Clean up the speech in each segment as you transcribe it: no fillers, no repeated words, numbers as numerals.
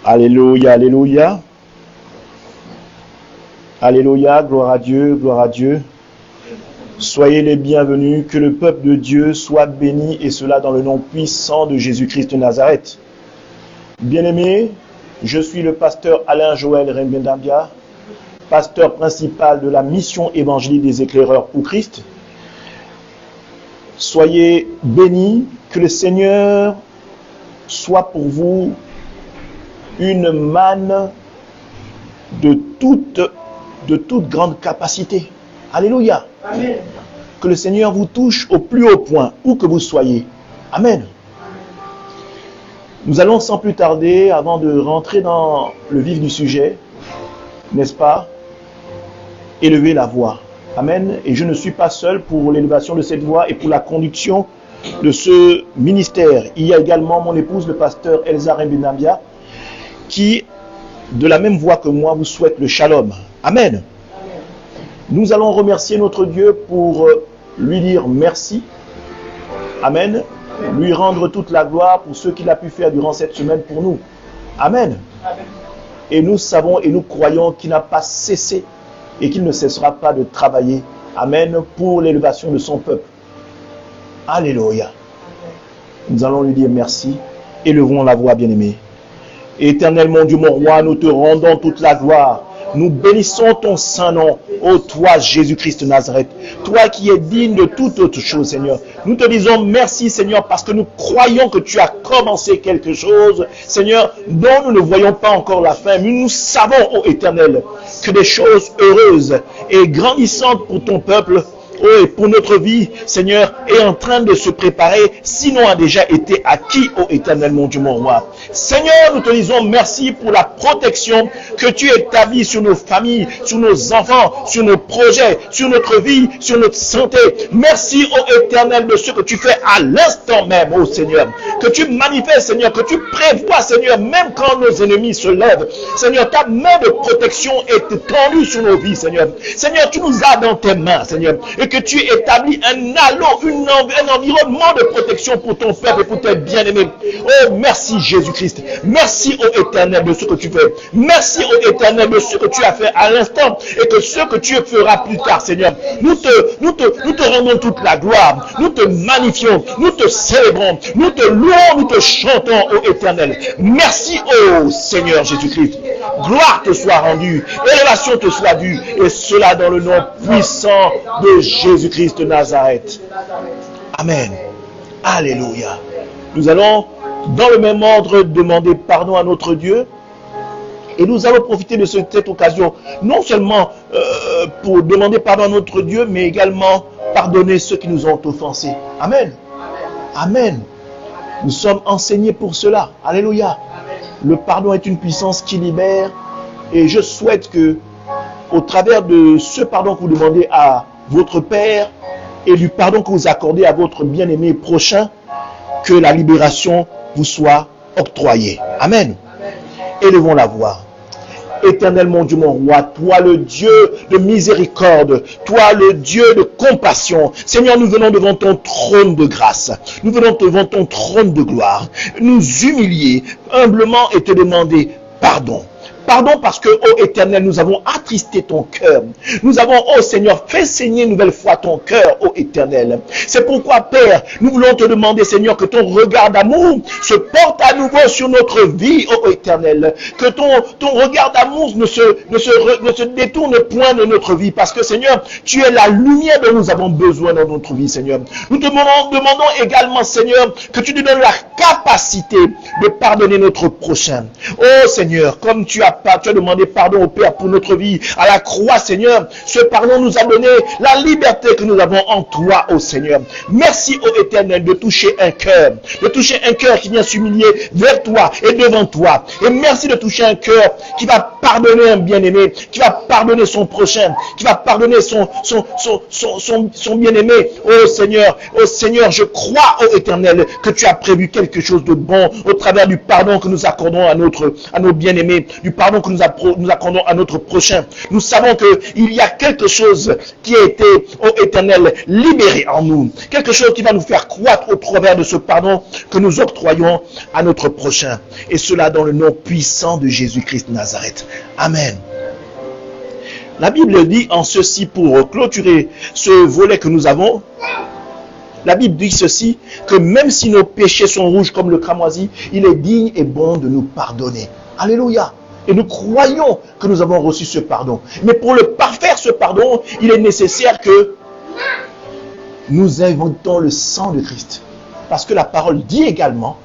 Alléluia, alléluia. Alléluia, gloire à Dieu, gloire à Dieu. Soyez les bienvenus, que le peuple de Dieu soit béni, et cela dans le nom puissant de Jésus-Christ de Nazareth. Bien-aimés, je suis le pasteur Alain Joël Rembendambia, pasteur principal de la mission évangélique des éclaireurs pour Christ. Soyez bénis, que le Seigneur soit pour vous une manne de toute grande capacité. Alléluia. Amen. Que le Seigneur vous touche au plus haut point, où que vous soyez. Amen. Nous allons sans plus tarder, avant de rentrer dans le vif du sujet, n'est-ce pas, élever la voix. Amen. Et je ne suis pas seul pour l'élévation de cette voix et pour la conduction de ce ministère. Il y a également mon épouse, le pasteur Elsa Rembendambia, qui, de la même voix que moi, vous souhaite le shalom. Amen. Nous allons remercier notre Dieu pour lui dire merci. Amen. Lui rendre toute la gloire pour ce qu'il a pu faire durant cette semaine pour nous. Amen. Et nous savons et nous croyons qu'il n'a pas cessé et qu'il ne cessera pas de travailler. Amen. Pour l'élévation de son peuple. Alléluia. Nous allons lui dire merci. Élevons la voix, bien-aimée. Éternel mon Dieu, mon roi, nous te rendons toute la gloire. Nous bénissons ton saint nom, ô toi Jésus-Christ de Nazareth, toi qui es digne de toute autre chose, Seigneur. Nous te disons merci, Seigneur, parce que nous croyons que tu as commencé quelque chose, Seigneur, dont nous ne voyons pas encore la fin. Mais nous savons, ô Éternel, que des choses heureuses et grandissantes pour ton peuple, oh, et pour notre vie, Seigneur, est en train de se préparer, sinon a déjà été acquis, ô Éternel, mon Dieu, mon roi. Seigneur, nous te disons merci pour la protection que tu établis sur nos familles, sur nos enfants, sur nos projets, sur notre vie, sur notre santé. Merci, ô Éternel, de ce que tu fais à l'instant même, ô Seigneur. Que tu manifestes, Seigneur, que tu prévois, Seigneur, même quand nos ennemis se lèvent. Seigneur, ta main de protection est tendue sur nos vies, Seigneur. Seigneur, tu nous as dans tes mains, Seigneur. Et que tu établis un halo, un environnement de protection pour ton peuple et pour tes bien-aimés. Oh, merci Jésus-Christ. Merci au Éternel de ce que tu fais. Merci au Éternel de ce que tu as fait à l'instant et que ce que tu feras plus tard, Seigneur. Nous te rendons toute la gloire. Nous te magnifions. Nous te célébrons. Nous te louons. Nous te chantons au Éternel. Merci au Seigneur Jésus-Christ. Gloire te soit rendue. Élévation te soit due. Et cela dans le nom puissant de Jésus-Christ de Nazareth. Amen. Alléluia. Nous allons, dans le même ordre, demander pardon à notre Dieu. Et nous allons profiter de cette occasion, non seulement pour demander pardon à notre Dieu, mais également pardonner ceux qui nous ont offensés. Amen. Amen. Nous sommes enseignés pour cela. Alléluia. Le pardon est une puissance qui libère. Et je souhaite que, au travers de ce pardon que vous demandez à votre Père et du pardon que vous accordez à votre bien-aimé prochain, que la libération vous soit octroyée. Amen. Élevons la voix. Éternel mon Dieu, mon roi, toi le Dieu de miséricorde, toi le Dieu de compassion. Seigneur, nous venons devant ton trône de grâce. Nous venons devant ton trône de gloire. Nous humilier humblement et te demander pardon. Pardon parce que, ô Éternel, nous avons attristé ton cœur. Nous avons, ô Seigneur, fait saigner une nouvelle fois ton cœur, ô Éternel. C'est pourquoi, Père, nous voulons te demander, Seigneur, que ton regard d'amour se porte à nouveau sur notre vie, ô Éternel. Que ton regard d'amour ne se détourne point de notre vie. Parce que, Seigneur, tu es la lumière dont nous avons besoin dans notre vie, Seigneur. Nous te demandons également, Seigneur, que tu nous donnes la capacité de pardonner notre prochain. Ô Seigneur, comme tu as demandé pardon au Père pour notre vie à la croix, Seigneur. Ce pardon nous a donné la liberté que nous avons en toi, ô Seigneur. Merci, ô Éternel, de toucher un cœur qui vient s'humilier vers toi et devant toi. Et merci de toucher un cœur qui va pardonner un bien-aimé, qui va pardonner son prochain, qui va pardonner son bien-aimé. Ô Seigneur, je crois, ô Éternel, que tu as prévu quelque chose de bon au travers du pardon que nous accordons à nos bien-aimés, du pardon pardon que nous accordons à notre prochain. Nous savons qu'il y a quelque chose qui a été, ô Éternel, libéré en nous. Quelque chose qui va nous faire croître au travers de ce pardon que nous octroyons à notre prochain. Et cela dans le nom puissant de Jésus-Christ de Nazareth. Amen. La Bible dit en ceci, pour clôturer ce volet que nous avons, la Bible dit ceci, que même si nos péchés sont rouges comme le cramoisi, il est digne et bon de nous pardonner. Alléluia. Et nous croyons que nous avons reçu ce pardon. Mais pour le parfaire ce pardon, il est nécessaire que nous inventons le sang de Christ. Parce que la parole dit également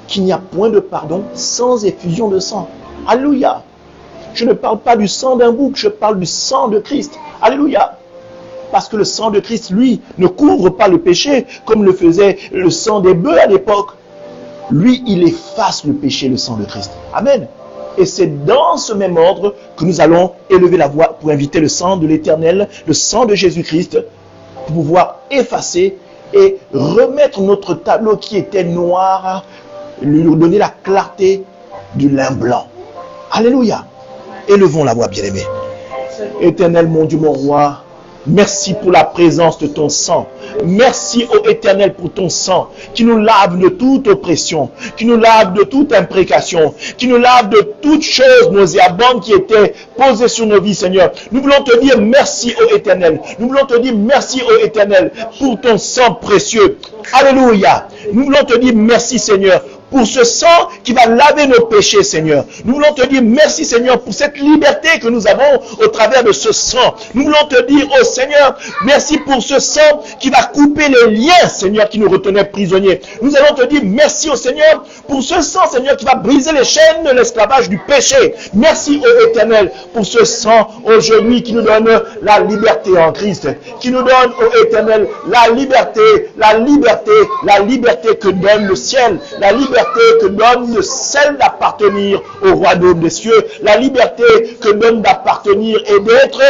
qu'il n'y a point de pardon sans effusion de sang. Alléluia. Je ne parle pas du sang d'un bouc, je parle du sang de Christ. Alléluia. Parce que le sang de Christ, lui, ne couvre pas le péché comme le faisait le sang des bœufs à l'époque. Lui, il efface le péché, le sang de Christ. Amen. Et c'est dans ce même ordre que nous allons élever la voix pour inviter le sang de l'Éternel, le sang de Jésus-Christ, pour pouvoir effacer et remettre notre tableau qui était noir, lui donner la clarté du lin blanc. Alléluia. Élevons la voix, bien-aimés. Éternel, mon Dieu, mon roi, merci pour la présence de ton sang. Merci, ô Éternel, pour ton sang qui nous lave de toute oppression, qui nous lave de toute imprécation, qui nous lave de toute chose nauséabonde qui était posée sur nos vies, Seigneur. Nous voulons te dire merci, ô Éternel. Nous voulons te dire merci, ô Éternel, pour ton sang précieux. Alléluia. Nous voulons te dire merci, Seigneur, pour ce sang qui va laver nos péchés, Seigneur. Nous voulons te dire merci, Seigneur, pour cette liberté que nous avons au travers de ce sang. Nous voulons te dire, oh Seigneur, merci pour ce sang qui va couper les liens, Seigneur, qui nous retenaient prisonniers. Nous allons te dire merci, oh Seigneur, pour ce sang, Seigneur, qui va briser les chaînes de l'esclavage du péché. Merci, oh Éternel, pour ce sang aujourd'hui qui nous donne la liberté en Christ, qui nous donne, oh Éternel, la liberté que donne le ciel, la liberté que donne celle d'appartenir au royaume des cieux, la liberté que donne d'appartenir et d'être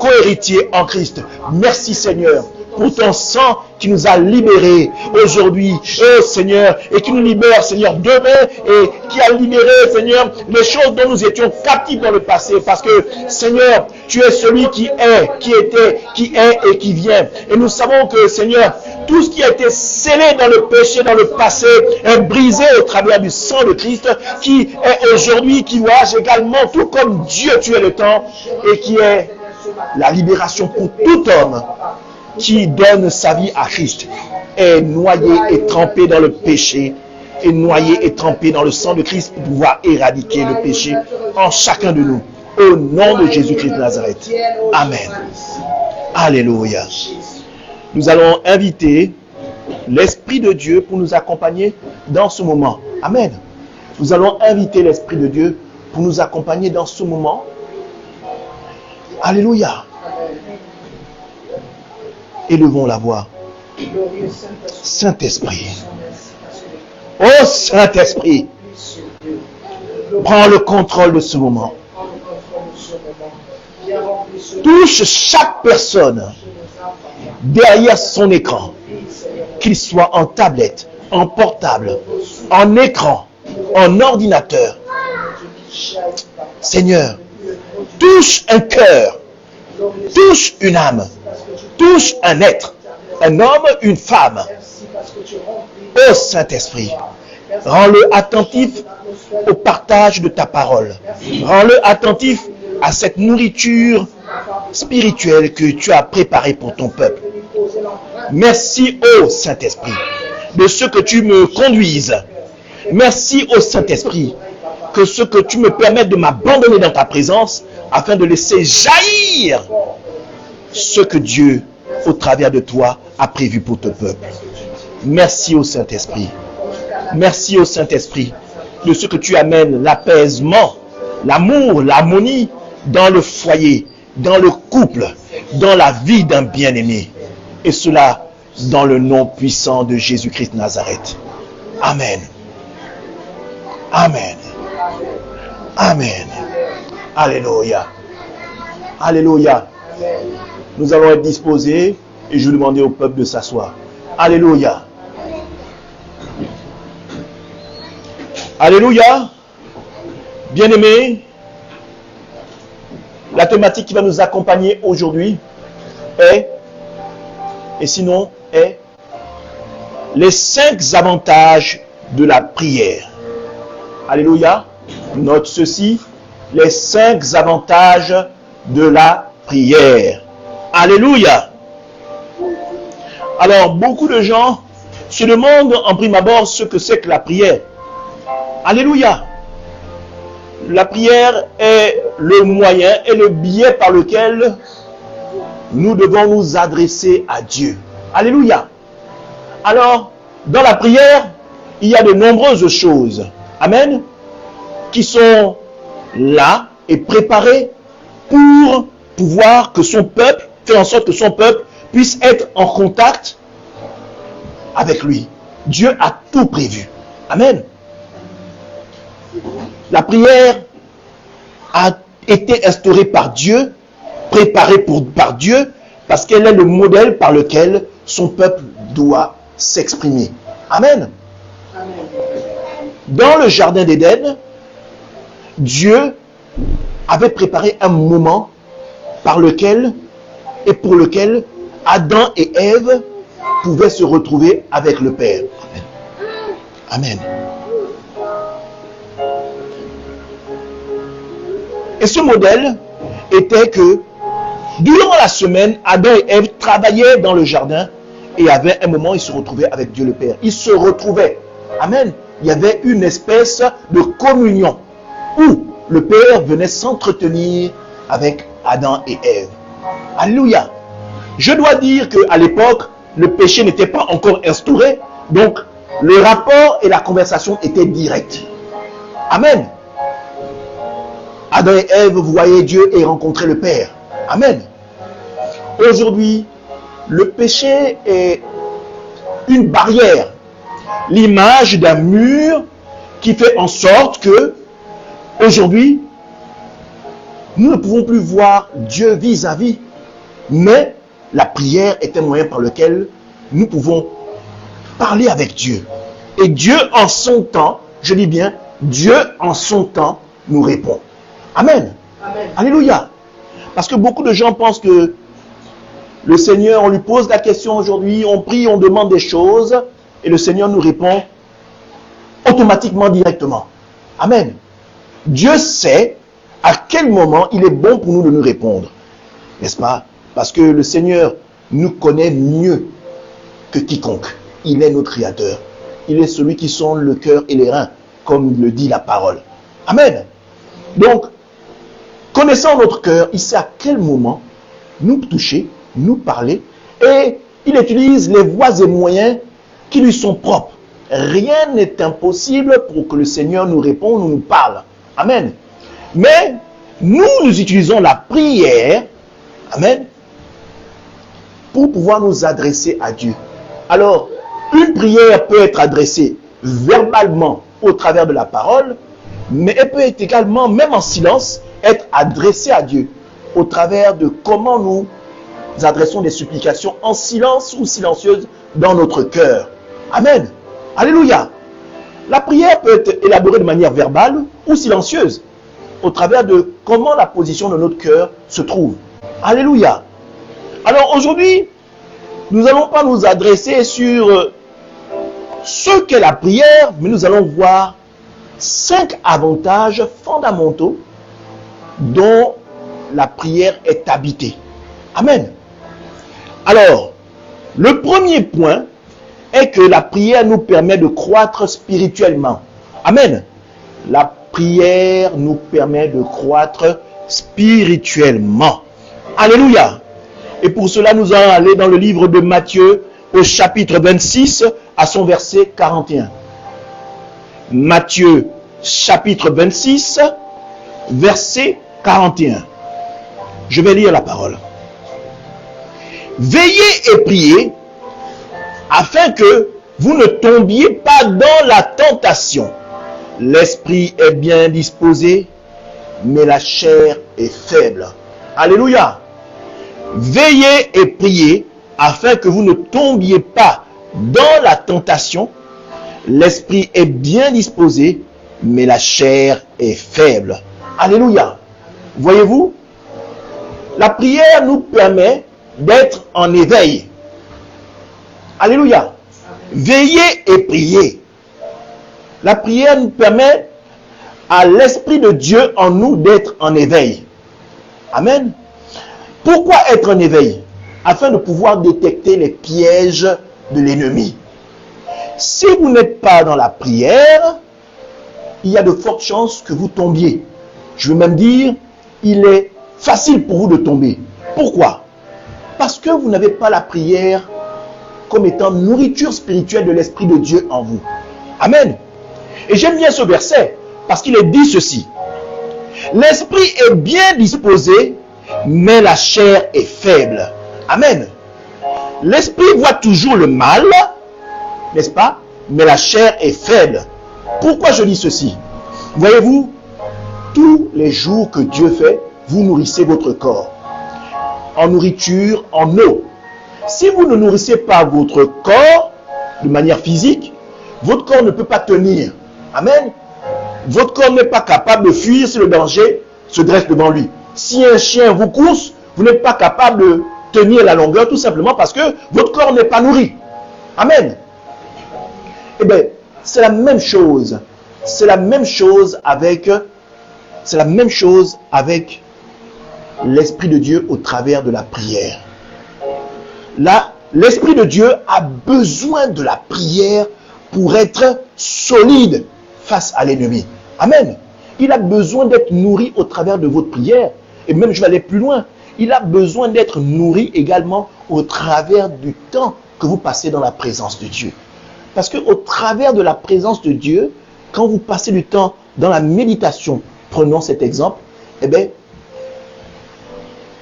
co-héritier en Christ. Merci Seigneur pour ton sang qui nous a libérés aujourd'hui, Seigneur, et qui nous libère, Seigneur, demain, et qui a libéré, Seigneur, les choses dont nous étions captifs dans le passé, parce que, Seigneur, tu es celui qui est, qui était, qui est et qui vient. Et nous savons que, Seigneur, tout ce qui a été scellé dans le péché, dans le passé, est brisé au travers du sang de Christ, qui est aujourd'hui, qui voyage également, tout comme Dieu tuait le temps, et qui est la libération pour tout homme qui donne sa vie à Christ, est noyé et trempé dans le péché, est noyé et trempé dans le sang de Christ pour pouvoir éradiquer le péché en chacun de nous. Au nom de Jésus-Christ de Nazareth. Amen. Alléluia. Nous allons inviter l'Esprit de Dieu pour nous accompagner dans ce moment. Amen. Nous allons inviter l'Esprit de Dieu pour nous accompagner dans ce moment. Alléluia. Élevons la voix. Saint-Esprit. Oh Saint-Esprit. Prends le contrôle de ce moment. Touche chaque personne derrière son écran. Qu'il soit en tablette, en portable, en écran, en ordinateur. Seigneur, touche un cœur. Touche une âme. Touche un être, un homme, une femme. Ô Saint-Esprit, rends-le attentif au partage de ta parole. Rends-le attentif à cette nourriture spirituelle que tu as préparée pour ton peuple. Merci, ô Saint-Esprit, de ce que tu me conduises. Merci, ô Saint-Esprit, que ce que tu me permettes de m'abandonner dans ta présence afin de laisser jaillir ce que Dieu, au travers de toi, a prévu pour ton peuple. Merci au Saint-Esprit. Merci au Saint-Esprit de ce que tu amènes l'apaisement, l'amour, l'harmonie dans le foyer, dans le couple, dans la vie d'un bien-aimé. Et cela dans le nom puissant de Jésus-Christ de Nazareth. Amen. Amen. Amen. Alléluia. Alléluia. Nous allons être disposés et je vais demander au peuple de s'asseoir. Alléluia. Alléluia. Bien-aimés, la thématique qui va nous accompagner aujourd'hui est, et sinon est, les 5 avantages de la prière. Alléluia. Note ceci, les 5 avantages de la prière. Alléluia. Alors, beaucoup de gens se demandent en prime abord ce que c'est que la prière. Alléluia. La prière est le moyen et le biais par lequel nous devons nous adresser à Dieu. Alléluia. Alors, dans la prière, il y a de nombreuses choses, amen, qui sont là et préparées pour pouvoir que son peuple, faire en sorte que son peuple puisse être en contact avec lui. Dieu a tout prévu. Amen. La prière a été instaurée par Dieu, préparée par Dieu, parce qu'elle est le modèle par lequel son peuple doit s'exprimer. Amen. Dans le jardin d'Éden, Dieu avait préparé un moment par lequel et pour lequel Adam et Ève pouvaient se retrouver avec le Père. Amen. Amen. Et ce modèle était que durant la semaine, Adam et Ève travaillaient dans le jardin et avait un moment, ils se retrouvaient avec Dieu le Père. Ils se retrouvaient. Amen. Il y avait une espèce de communion où le Père venait s'entretenir avec Adam et Ève. Alléluia. Je dois dire qu'à l'époque, le péché n'était pas encore instauré, donc le rapport et la conversation étaient directs. Amen. Adam et Ève voyaient Dieu et rencontraient le Père. Amen. Aujourd'hui, le péché est une barrière, l'image d'un mur qui fait en sorte que, aujourd'hui, nous ne pouvons plus voir Dieu vis-à-vis, mais la prière est un moyen par lequel nous pouvons parler avec Dieu. Et Dieu en son temps, je dis bien, Dieu en son temps nous répond. Amen. Amen. Alléluia. Parce que beaucoup de gens pensent que le Seigneur, on lui pose la question aujourd'hui, on prie, on demande des choses, et le Seigneur nous répond automatiquement, directement. Amen. Dieu sait à quel moment il est bon pour nous de nous répondre. N'est-ce pas? Parce que le Seigneur nous connaît mieux que quiconque. Il est notre Créateur. Il est celui qui sonde le cœur et les reins, comme le dit la parole. Amen. Donc, connaissant notre cœur, il sait à quel moment nous toucher, nous parler, et il utilise les voies et moyens qui lui sont propres. Rien n'est impossible pour que le Seigneur nous réponde ou nous parle. Amen. Mais nous utilisons la prière, amen, pour pouvoir nous adresser à Dieu. Alors, une prière peut être adressée verbalement au travers de la parole, mais elle peut être également, même en silence, être adressée à Dieu au travers de comment nous adressons des supplications en silence ou silencieuses dans notre cœur. Amen. Alléluia. La prière peut être élaborée de manière verbale ou silencieuse au travers de comment la position de notre cœur se trouve. Alléluia. Alors aujourd'hui, nous n'allons pas nous adresser sur ce qu'est la prière, mais nous allons voir 5 avantages fondamentaux dont la prière est habitée. Amen. Alors, le premier point est que la prière nous permet de croître spirituellement. Amen. La prière nous permet de croître spirituellement. Alléluia. Et pour cela, nous allons aller dans le livre de Matthieu au chapitre 26 à son verset 41. Matthieu chapitre 26, verset 41. Je vais lire la parole. Veillez et priez afin que vous ne tombiez pas dans la tentation. L'esprit est bien disposé, mais la chair est faible. Alléluia. Veillez et priez afin que vous ne tombiez pas dans la tentation. L'esprit est bien disposé, mais la chair est faible. Alléluia. Voyez-vous, la prière nous permet d'être en éveil. Alléluia. Veiller et prier. La prière nous permet à l'Esprit de Dieu en nous d'être en éveil. Amen. Pourquoi être en éveil? Afin de pouvoir détecter les pièges de l'ennemi. Si vous n'êtes pas dans la prière, il y a de fortes chances que vous tombiez. Je veux même dire, il est facile pour vous de tomber. Pourquoi? Parce que vous n'avez pas la prière comme étant nourriture spirituelle de l'Esprit de Dieu en vous. Amen. Et j'aime bien ce verset parce qu'il est dit ceci. L'esprit est bien disposé, mais la chair est faible. Amen. L'esprit voit toujours le mal, n'est-ce pas? Mais la chair est faible. Pourquoi je dis ceci? Voyez-vous, tous les jours que Dieu fait, vous nourrissez votre corps. En nourriture, en eau. Si vous ne nourrissez pas votre corps de manière physique, votre corps ne peut pas tenir. Amen. Votre corps n'est pas capable de fuir si le danger se dresse devant lui. Si un chien vous course, vous n'êtes pas capable de tenir la longueur tout simplement parce que votre corps n'est pas nourri. Amen. Eh bien, c'est la même chose. C'est la même chose avec l'Esprit de Dieu au travers de la prière. Là, l'Esprit de Dieu a besoin de la prière pour être solide face à l'ennemi. Amen. Il a besoin d'être nourri au travers de votre prière. Et même, je vais aller plus loin. Il a besoin d'être nourri également au travers du temps que vous passez dans la présence de Dieu. Parce qu'au travers de la présence de Dieu, quand vous passez du temps dans la méditation, prenons cet exemple, eh bien,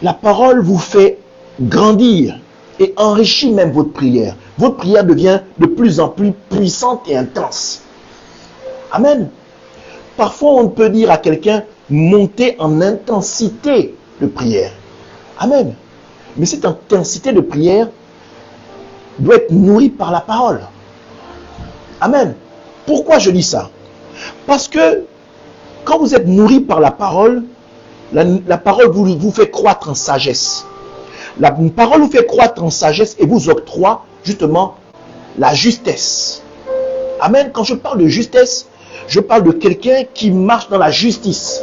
la parole vous fait grandir et enrichit même votre prière. Votre prière devient de plus en plus puissante et intense. Amen. Parfois, on peut dire à quelqu'un, monter en intensité de prière. Amen. Mais cette intensité de prière doit être nourrie par la parole. Amen. Pourquoi je dis ça? Parce que quand vous êtes nourri par la parole parole vous fait croître en sagesse. La parole vous fait croître en sagesse et vous octroie justement la justesse. Amen. Quand je parle de justesse, je parle de quelqu'un qui marche dans la justice.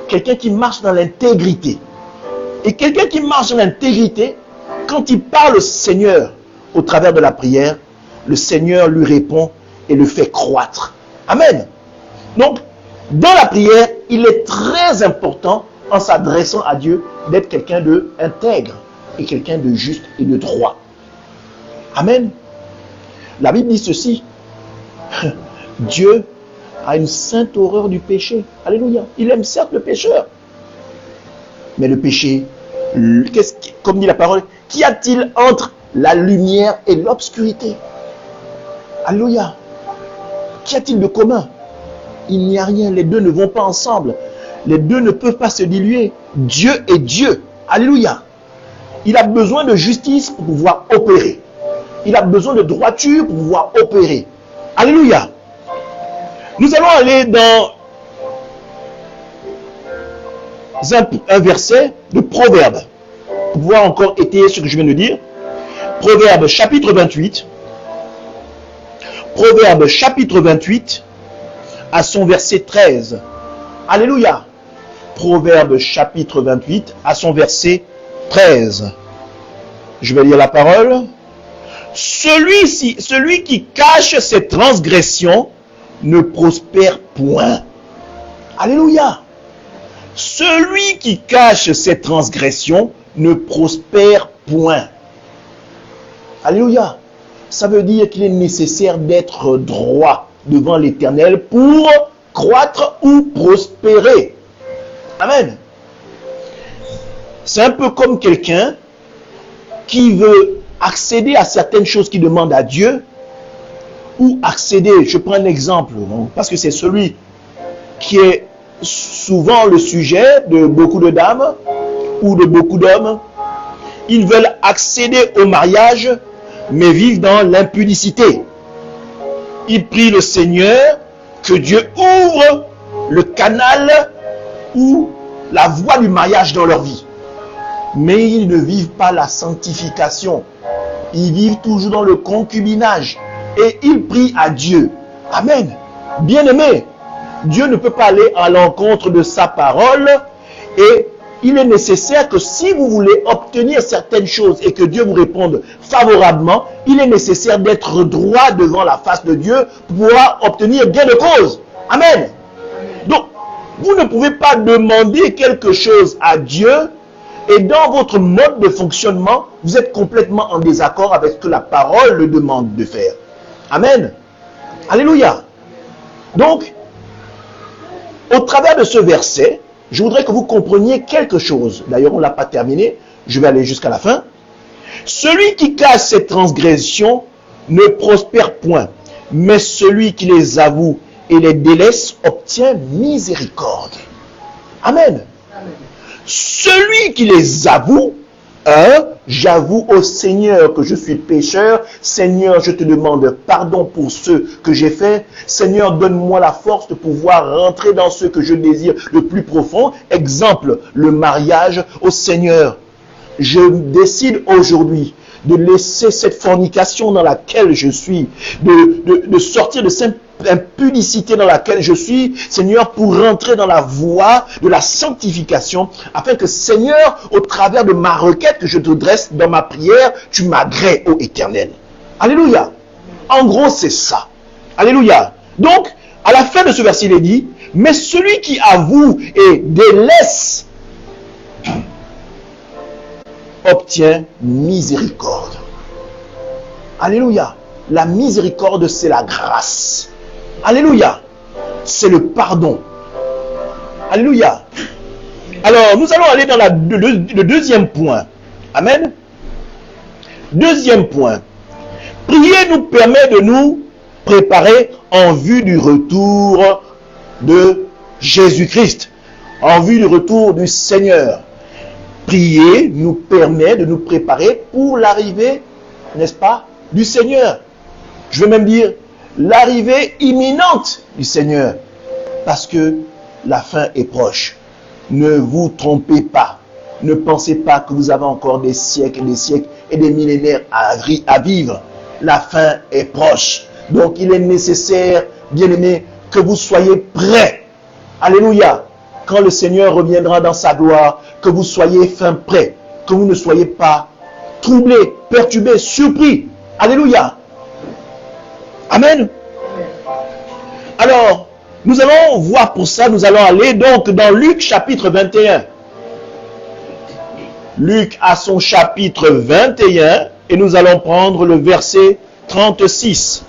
Quelqu'un qui marche dans l'intégrité. Et quelqu'un qui marche dans l'intégrité, quand il parle au Seigneur au travers de la prière, le Seigneur lui répond et le fait croître. Amen. Donc, dans la prière, il est très important, en s'adressant à Dieu, d'être quelqu'un d'intègre et quelqu'un de juste et de droit. Amen. La Bible dit ceci. Dieu a une sainte horreur du péché. Alléluia. Il aime certes le pécheur. Mais le péché, comme dit la parole, qu'y a-t-il entre la lumière et l'obscurité? Alléluia. Qu'y a-t-il de commun? Il n'y a rien. Les deux ne vont pas ensemble. Les deux ne peuvent pas se diluer. Dieu est Dieu. Alléluia. Il a besoin de justice pour pouvoir opérer. Il a besoin de droiture pour pouvoir opérer. Alléluia. Nous allons aller dans un verset de Proverbe pour pouvoir encore étayer ce que je viens de dire. Proverbe chapitre 28. Proverbe chapitre 28 à son verset 13. Alléluia. Proverbe chapitre 28 à son verset 13. Je vais lire la parole. Celui qui cache ses transgressions ne prospère point. Alléluia. Celui qui cache ses transgressions ne prospère point. Alléluia. Ça veut dire qu'il est nécessaire d'être droit devant l'Éternel pour croître ou prospérer. Amen. C'est un peu comme quelqu'un qui veut accéder à certaines choses qu'il demande à Dieu, ou accéder, je prends un exemple, parce que c'est celui qui est souvent le sujet de beaucoup de dames ou de beaucoup d'hommes. Ils veulent accéder au mariage, mais vivent dans l'impudicité. Ils prient le Seigneur, que Dieu ouvre le canal ou la voie du mariage dans leur vie. Mais ils ne vivent pas la sanctification. Ils vivent toujours dans le concubinage. Et ils prient à Dieu. Amen. Bien-aimés, Dieu ne peut pas aller à l'encontre de sa parole. Et il est nécessaire que si vous voulez obtenir certaines choses et que Dieu vous réponde favorablement, il est nécessaire d'être droit devant la face de Dieu pour pouvoir obtenir gain de cause. Amen. Donc, vous ne pouvez pas demander quelque chose à Dieu et dans votre mode de fonctionnement, vous êtes complètement en désaccord avec ce que la parole le demande de faire. Amen. Alléluia. Donc, au travers de ce verset, je voudrais que vous compreniez quelque chose. D'ailleurs, on ne l'a pas terminé. Je vais aller jusqu'à la fin. Celui qui cache ses transgressions ne prospère point, mais celui qui les avoue et les délaisse obtient miséricorde. Amen. Amen. Celui qui les avoue, j'avoue au Seigneur que je suis pécheur. Seigneur, je te demande pardon pour ce que j'ai fait. Seigneur, donne-moi la force de pouvoir rentrer dans ce que je désire le plus profond. Exemple, le mariage. Au Seigneur, je décide aujourd'hui de laisser cette fornication dans laquelle je suis, de sortir de cette impudicité dans laquelle je suis, Seigneur, pour rentrer dans la voie de la sanctification, afin que, Seigneur, au travers de ma requête que je te dresse dans ma prière, tu m'agrées, ô Éternel. Alléluia. En gros, c'est ça. Alléluia. Donc, à la fin de ce verset, il est dit, mais celui qui avoue et délaisse obtient miséricorde. Alléluia. La miséricorde, c'est la grâce. Alléluia. C'est le pardon. Alléluia. Alors, nous allons aller dans le deuxième point. Amen. Deuxième point. Prier nous permet de nous préparer en vue du retour de Jésus-Christ. En vue du retour du Seigneur. Prier nous permet de nous préparer pour l'arrivée, n'est-ce pas, du Seigneur. Je veux même dire l'arrivée imminente du Seigneur. Parce que la fin est proche. Ne vous trompez pas. Ne pensez pas que vous avez encore des siècles et des millénaires à vivre. La fin est proche. Donc il est nécessaire, bien-aimés, que vous soyez prêts. Alléluia. Quand le Seigneur reviendra dans sa gloire, que vous soyez fin prêts, que vous ne soyez pas troublés, perturbés, surpris. Alléluia. Amen. Alors, nous allons voir pour ça, nous allons aller donc dans Luc chapitre 21. Luc a son chapitre 21 et nous allons prendre le verset 36.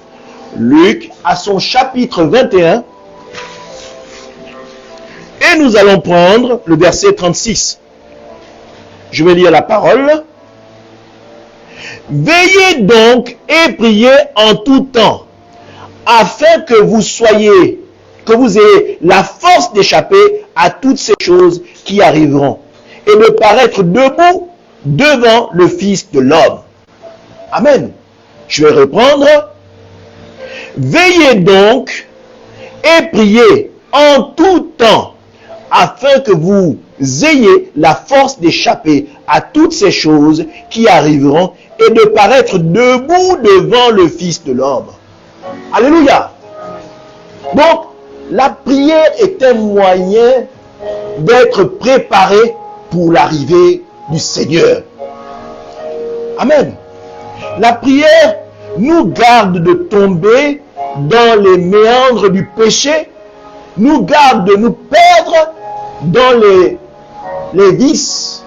Luc a son chapitre 21 et nous allons prendre le verset 36. Je vais lire la parole. Veillez donc et priez en tout temps, afin que vous ayez la force d'échapper à toutes ces choses qui arriveront, et de paraître debout devant le Fils de l'homme. Amen. Je vais reprendre. Veillez donc et priez en tout temps, afin que vous ayez la force d'échapper à toutes ces choses qui arriveront et de paraître debout devant le Fils de l'homme. Alléluia. Donc, la prière est un moyen d'être préparé pour l'arrivée du Seigneur. Amen. La prière nous garde de tomber dans les méandres du péché, nous garde de nous perdre dans les vices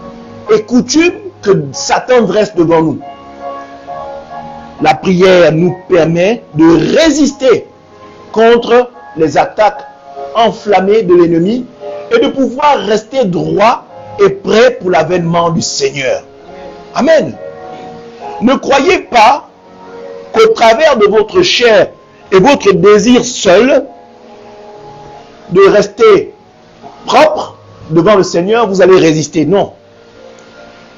et coutumes que Satan dresse devant nous. La prière nous permet de résister contre les attaques enflammées de l'ennemi et de pouvoir rester droit et prêt pour l'avènement du Seigneur. Amen. Ne croyez pas qu'au travers de votre chair et votre désir seul de rester propre devant le Seigneur, vous allez résister. Non.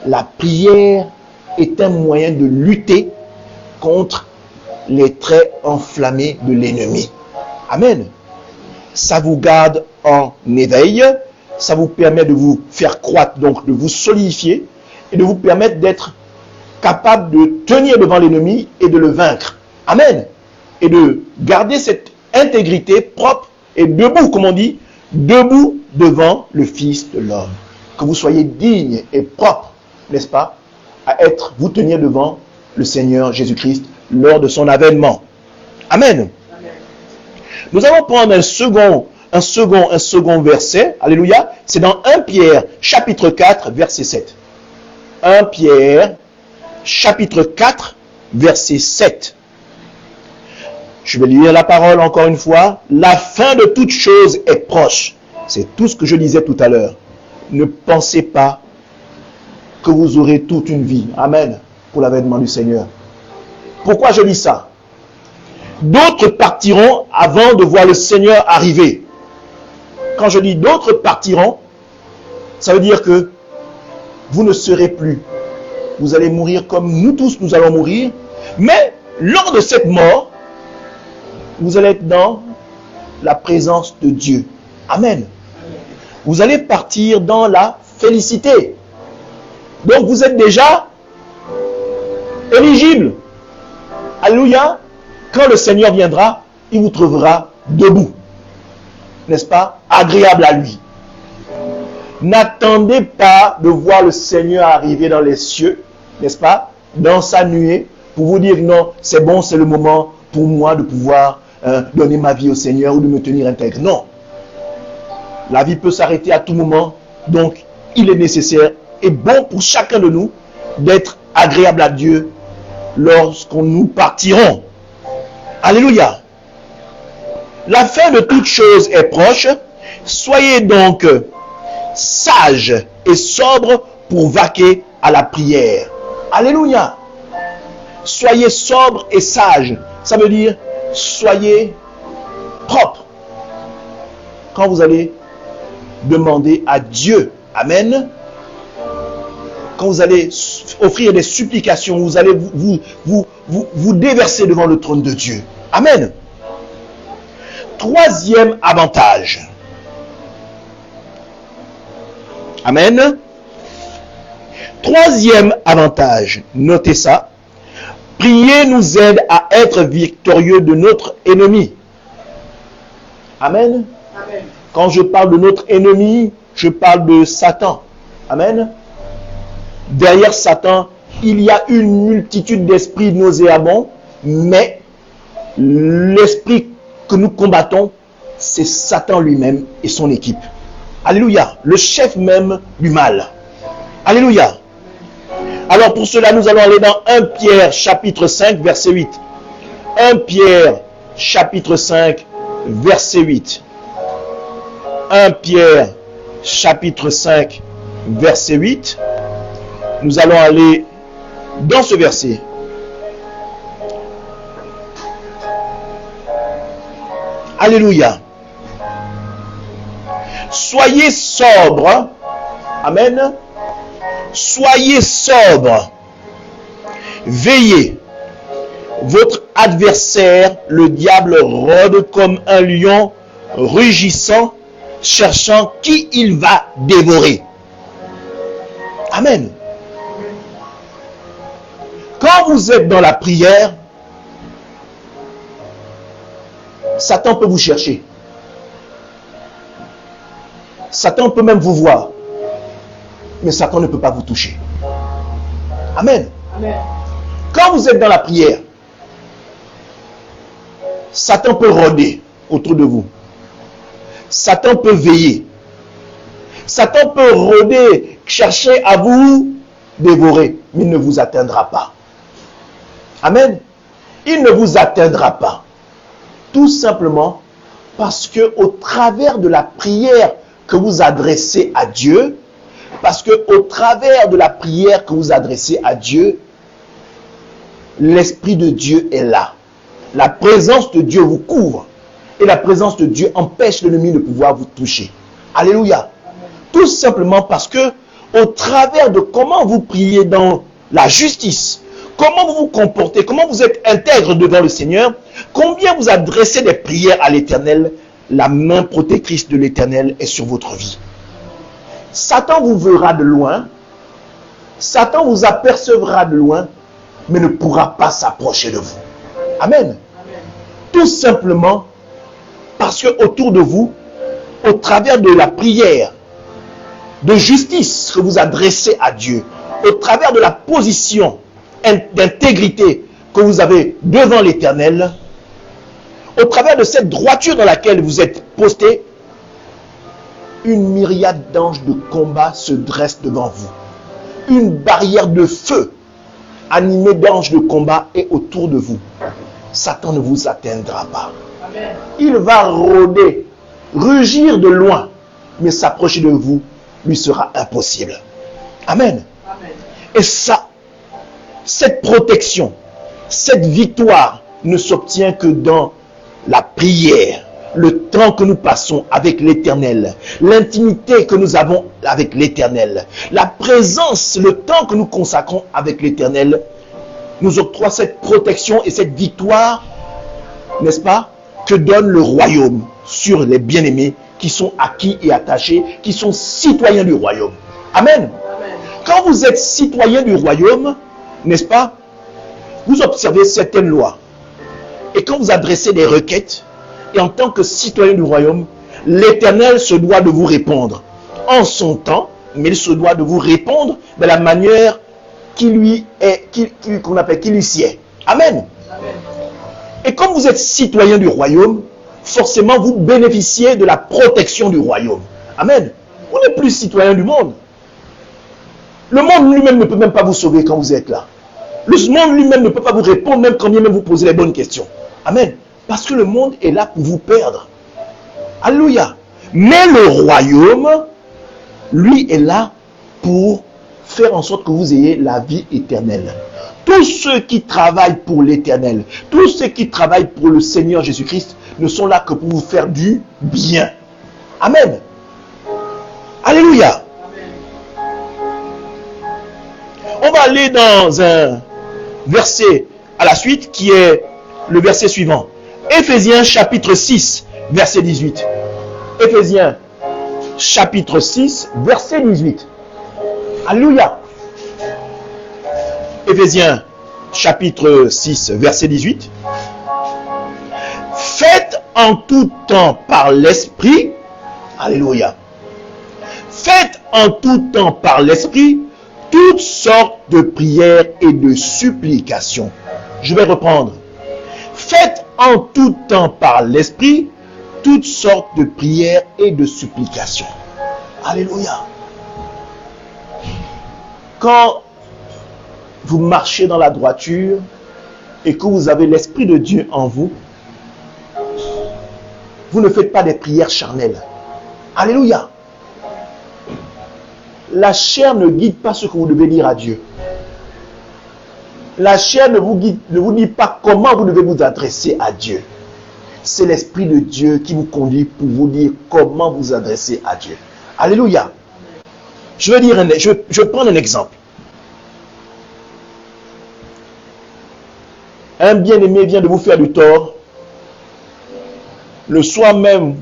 La prière est un moyen de lutter contre les traits enflammés de l'ennemi. Amen. ça vous garde en éveil, ça vous permet de vous faire croître, donc de vous solidifier et de vous permettre d'être capable de tenir devant l'ennemi et de le vaincre. Amen. Et de garder cette intégrité propre et debout, comme on dit, debout devant le Fils de l'homme. Que vous soyez digne et propre, n'est-ce pas, à vous tenir devant le Seigneur Jésus-Christ lors de son avènement. Amen. Nous allons prendre un second verset, alléluia, c'est dans 1 Pierre, chapitre 4, verset 7. 1 Pierre, chapitre 4, verset 7. Je vais lire la parole encore une fois. La fin de toute chose est proche. C'est tout ce que je disais tout à l'heure. Ne pensez pas que vous aurez toute une vie. Amen. Pour l'avènement du Seigneur. Pourquoi je dis ça? D'autres partiront avant de voir le Seigneur arriver. Quand je dis d'autres partiront, ça veut dire que vous ne serez plus. Vous allez mourir comme nous tous, nous allons mourir. Mais lors de cette mort, vous allez être dans la présence de Dieu. Amen. Vous allez partir dans la félicité. Donc vous êtes déjà éligible. Alléluia. Quand le Seigneur viendra, il vous trouvera debout. N'est-ce pas? Agréable à lui. N'attendez pas de voir le Seigneur arriver dans les cieux, n'est-ce pas? Dans sa nuée, pour vous dire non, c'est bon, c'est le moment pour moi de pouvoir donner ma vie au Seigneur ou de me tenir intègre. Non. La vie peut s'arrêter à tout moment. Donc, il est nécessaire et bon pour chacun de nous d'être agréable à Dieu lorsqu'on nous partirons. Alléluia. La fin de toute chose est proche. Soyez donc sages et sobres pour vaquer à la prière. Alléluia. Soyez sobres et sages. Ça veut dire soyez propres. Quand vous allez demander à Dieu, amen, quand vous allez offrir des supplications, vous allez vous déverser devant le trône de Dieu. Amen. Troisième avantage. Amen. Troisième avantage, notez ça. Prier nous aide à être victorieux de notre ennemi. Amen. Amen. Quand je parle de notre ennemi, je parle de Satan. Amen. Derrière Satan, il y a une multitude d'esprits nauséabonds, mais l'esprit que nous combattons, c'est Satan lui-même et son équipe. Alléluia. Le chef même du mal. Alléluia. Alors pour cela, nous allons aller dans 1 Pierre chapitre 5, verset 8. 1 Pierre chapitre 5, verset 8. 1 Pierre chapitre 5, verset 8. Nous allons aller dans ce verset. Alléluia. Soyez sobres. Amen. Soyez sobres. Veillez. Votre adversaire, le diable, rôde comme un lion rugissant, cherchant qui il va dévorer. Amen. Quand vous êtes dans la prière, Satan peut vous chercher. Satan peut même vous voir. Mais Satan ne peut pas vous toucher. Amen. Amen. Quand vous êtes dans la prière, Satan peut rôder autour de vous. Satan peut veiller. Satan peut rôder, chercher à vous dévorer, mais il ne vous atteindra pas. Amen. Il ne vous atteindra pas. Tout simplement parce que au travers de la prière que vous adressez à Dieu, parce que au travers de la prière que vous adressez à Dieu, l'Esprit de Dieu est là. La présence de Dieu vous couvre et la présence de Dieu empêche l'ennemi de pouvoir vous toucher. Alléluia. Tout simplement parce que au travers de comment vous priez dans la justice, comment vous vous comportez, comment vous êtes intègre devant le Seigneur, combien vous adressez des prières à l'Éternel, la main protectrice de l'Éternel est sur votre vie. Satan vous verra de loin, Satan vous apercevra de loin, mais ne pourra pas s'approcher de vous. Amen. Tout simplement parce que autour de vous, au travers de la prière de justice que vous adressez à Dieu, au travers de la position d'intégrité que vous avez devant l'Éternel, au travers de cette droiture dans laquelle vous êtes posté, une myriade d'anges de combat se dresse devant vous. Une barrière de feu animée d'anges de combat est autour de vous. Satan ne vous atteindra pas. Amen. Il va rôder, rugir de loin, mais s'approcher de vous lui sera impossible. Amen. Amen. Et ça, cette protection, cette victoire ne s'obtient que dans la prière, le temps que nous passons avec l'Éternel, l'intimité que nous avons avec l'Éternel, la présence, le temps que nous consacrons avec l'Éternel, nous octroie cette protection et cette victoire, n'est-ce pas, que donne le royaume sur les bien-aimés qui sont acquis et attachés, qui sont citoyens du royaume. Amen. Amen. Quand vous êtes citoyen du royaume, n'est-ce pas, vous observez certaines lois. Et quand vous adressez des requêtes, et en tant que citoyen du royaume, l'Éternel se doit de vous répondre en son temps, mais il se doit de vous répondre de la manière qui lui est, qu'on appelle, qui lui sied. Amen. Amen. Et comme vous êtes citoyen du royaume, forcément vous bénéficiez de la protection du royaume. Amen. Vous n'êtes plus citoyen du monde. Le monde lui-même ne peut même pas vous sauver quand vous êtes là. Le monde lui-même ne peut pas vous répondre même quand bien même vous posez les bonnes questions. Amen. Parce que le monde est là pour vous perdre. Alléluia. Mais le royaume, lui, est là pour faire en sorte que vous ayez la vie éternelle. Tous ceux qui travaillent pour l'éternel, tous ceux qui travaillent pour le Seigneur Jésus-Christ ne sont là que pour vous faire du bien. Amen. Alléluia. On va aller dans un verset à la suite qui est le verset suivant. Éphésiens chapitre 6, verset 18. Éphésiens chapitre 6, verset 18. Alléluia. Éphésiens chapitre 6, verset 18. Faites en tout temps par l'Esprit. Alléluia. Faites en tout temps par l'Esprit toutes sortes de prières et de supplications. Je vais reprendre. Faites en tout temps par l'Esprit toutes sortes de prières et de supplications. Alléluia. Quand vous marchez dans la droiture et que vous avez l'Esprit de Dieu en vous, vous ne faites pas des prières charnelles. Alléluia. La chair ne guide pas ce que vous devez dire à Dieu. La chair ne vous dit pas comment vous devez vous adresser à Dieu. C'est l'Esprit de Dieu qui vous conduit pour vous dire comment vous adresser à Dieu. Alléluia. Je vais prendre un exemple. Un bien-aimé vient de vous faire du tort. Le soir même,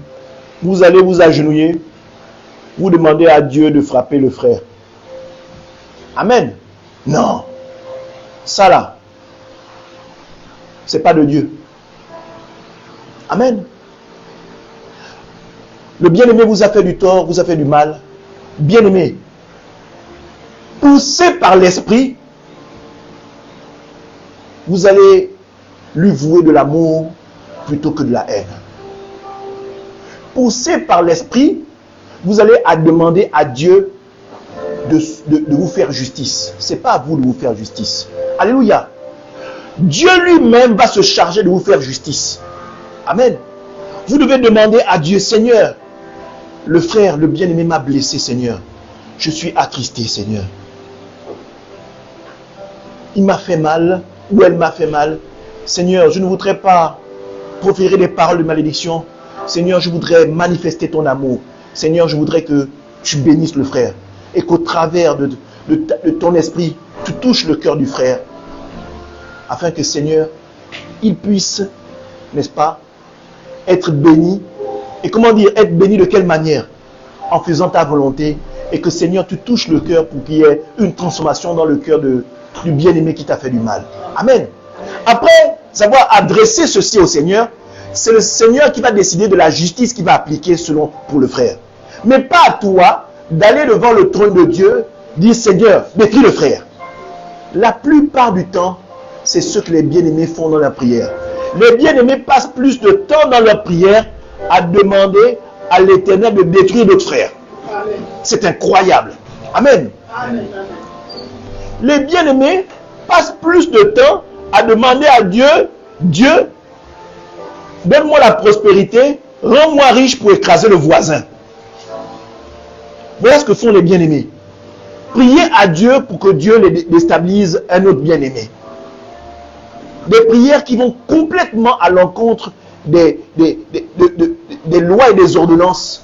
vous allez vous agenouiller. Vous demandez à Dieu de frapper le frère. Amen. Non. Ça là, c'est pas de Dieu. Amen. Le bien-aimé vous a fait du tort, vous a fait du mal. Bien-aimé, poussé par l'Esprit, vous allez lui vouer de l'amour plutôt que de la haine. Poussé par l'Esprit, vous allez demander à Dieu de vous faire justice. Ce n'est pas à vous de vous faire justice. Alléluia. Dieu lui-même va se charger de vous faire justice. Amen. Vous devez demander à Dieu, Seigneur, le frère, le bien-aimé m'a blessé, Seigneur. Je suis attristé, Seigneur. Il m'a fait mal, ou elle m'a fait mal. Seigneur, je ne voudrais pas proférer des paroles de malédiction. Seigneur, je voudrais manifester ton amour. Seigneur, je voudrais que tu bénisses le frère. Et qu'au travers de ton esprit, tu touches le cœur du frère. Afin que, Seigneur, il puisse, n'est-ce pas, être béni Et comment dire, être béni de quelle manière? En faisant ta volonté et que Seigneur, tu touches le cœur pour qu'il y ait une transformation dans le cœur du bien-aimé qui t'a fait du mal. Amen. Après savoir adresser ceci au Seigneur, c'est le Seigneur qui va décider de la justice qu'il va appliquer pour le frère. Mais pas à toi d'aller devant le trône de Dieu, dire Seigneur, détruis le frère. La plupart du temps, c'est ce que les bien-aimés font dans la prière. Les bien-aimés passent plus de temps dans leur prière à demander à l'Éternel de détruire notre frère. C'est incroyable. Amen. Amen. Les bien-aimés passent plus de temps à demander à Dieu, Dieu, donne-moi la prospérité, rends-moi riche pour écraser le voisin. Voilà ce que font les bien-aimés. Prier à Dieu pour que Dieu les déstabilise un autre bien-aimé. Des prières qui vont complètement à l'encontre des lois et des ordonnances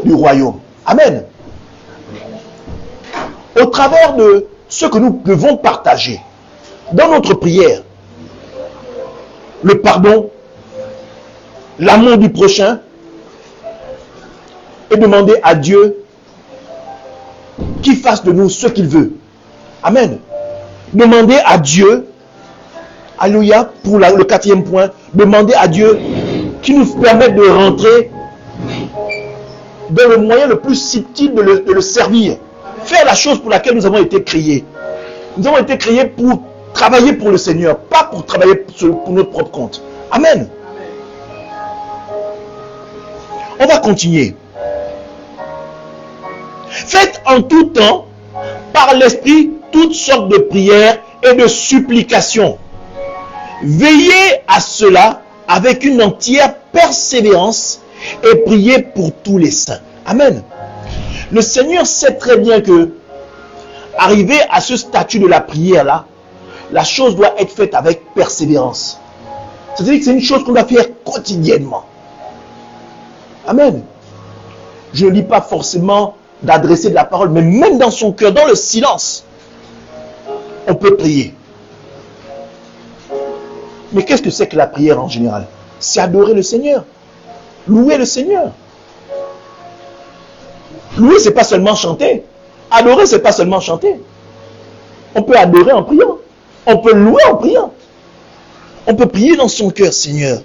du royaume. Amen. Au travers de ce que nous devons partager dans notre prière, le pardon, l'amour du prochain, et demander à Dieu qu'il fasse de nous ce qu'il veut. Amen. Demander à Dieu, alléluia, pour le 4e point, demander à Dieu qu'il nous permette de rentrer dans le moyen le plus subtil de le servir. Faire la chose pour laquelle nous avons été créés. Nous avons été créés pour travailler pour le Seigneur, pas pour travailler pour notre propre compte. Amen. On va continuer. Faites en tout temps, par l'Esprit, toutes sortes de prières et de supplications. Veillez à cela avec une entière persévérance et priez pour tous les saints. Amen. Le Seigneur sait très bien que, arrivé à ce statut de la prière-là, la chose doit être faite avec persévérance. C'est-à-dire que c'est une chose qu'on doit faire quotidiennement. Amen. Je ne dis pas forcément d'adresser de la parole, mais même dans son cœur, dans le silence, on peut prier. Mais qu'est-ce que c'est que la prière en général? C'est adorer le Seigneur. Louer le Seigneur. Louer, c'est pas seulement chanter. Adorer, c'est pas seulement chanter. On peut adorer en priant. On peut louer en priant. On peut prier dans son cœur, Seigneur.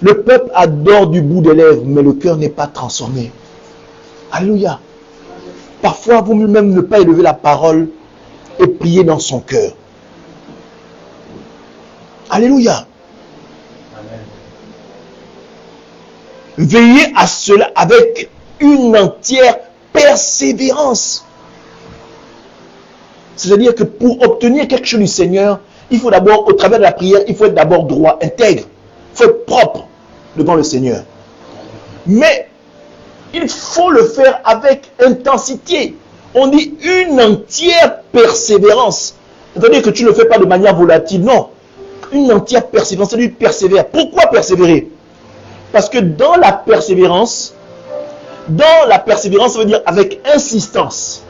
Le peuple adore du bout des lèvres, mais le cœur n'est pas transformé. Alléluia. Parfois, vous-même ne pas élever la parole et prier dans son cœur. Alléluia. Veillez à cela avec une entière persévérance. C'est-à-dire que pour obtenir quelque chose du Seigneur, il faut d'abord, au travers de la prière, il faut être d'abord droit, intègre. Il faut être propre devant le Seigneur. Mais il faut le faire avec intensité. On dit une entière persévérance. C'est-à-dire que tu ne le fais pas de manière volatile, non. Une entière persévérance, c'est-à-dire persévérer. Pourquoi persévérer? Parce que dans la persévérance, ça veut dire avec insistance.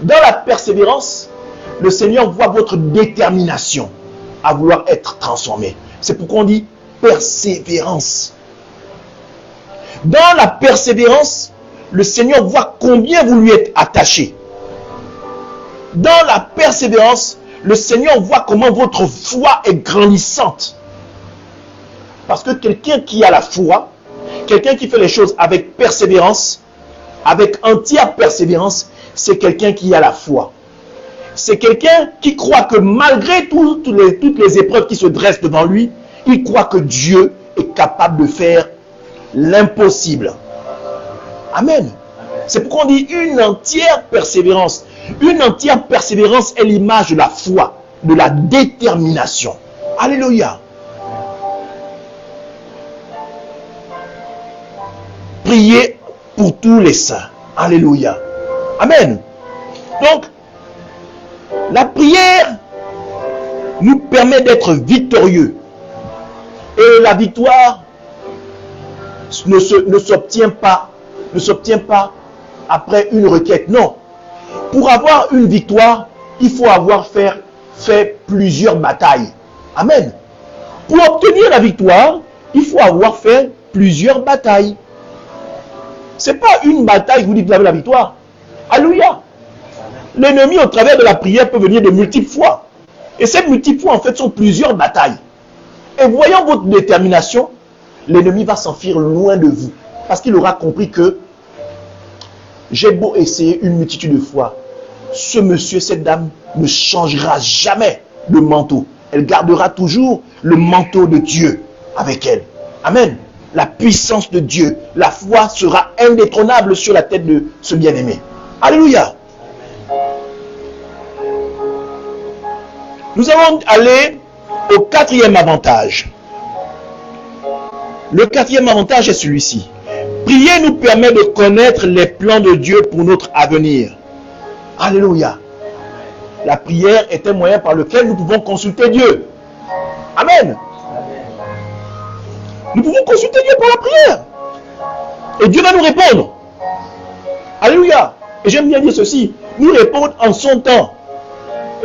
Dans la persévérance, le Seigneur voit votre détermination à vouloir être transformé. C'est pourquoi on dit persévérance. Dans la persévérance, le Seigneur voit combien vous lui êtes attaché. Dans la persévérance, le Seigneur voit comment votre foi est grandissante. Parce que quelqu'un qui a la foi, quelqu'un qui fait les choses avec persévérance, avec entière persévérance, c'est quelqu'un qui a la foi. C'est quelqu'un qui croit que malgré toutes les épreuves qui se dressent devant lui, il croit que Dieu est capable de faire l'impossible. Amen. C'est pourquoi on dit une entière persévérance. Une entière persévérance est l'image de la foi, de la détermination. Alléluia. Priez pour tous les saints. Alléluia. Amen. Donc, la prière nous permet d'être victorieux. Et la victoire ne s'obtient pas après une requête. Non. Pour avoir une victoire, il faut avoir fait plusieurs batailles. Amen. Pour obtenir la victoire, il faut avoir fait plusieurs batailles. Ce n'est pas une bataille que vous dites que vous avez la victoire. Alléluia. L'ennemi, au travers de la prière, peut venir de multiples fois. Et ces multiples fois, en fait, sont plusieurs batailles. Et voyant votre détermination, l'ennemi va s'enfuir loin de vous. Parce qu'il aura compris que j'ai beau essayer une multitude de fois, ce monsieur, cette dame ne changera jamais de manteau. Elle gardera toujours le manteau de Dieu avec elle. Amen. La puissance de Dieu, la foi sera indétrônable sur la tête de ce bien-aimé. Alléluia. Nous allons aller au quatrième avantage. Le quatrième avantage est celui-ci. Prier nous permet de connaître les plans de Dieu pour notre avenir. Alléluia. La prière est un moyen par lequel nous pouvons consulter Dieu. Amen. Nous pouvons consulter Dieu par la prière. Et Dieu va nous répondre. Alléluia. Et j'aime bien dire ceci. Nous répondre en son temps.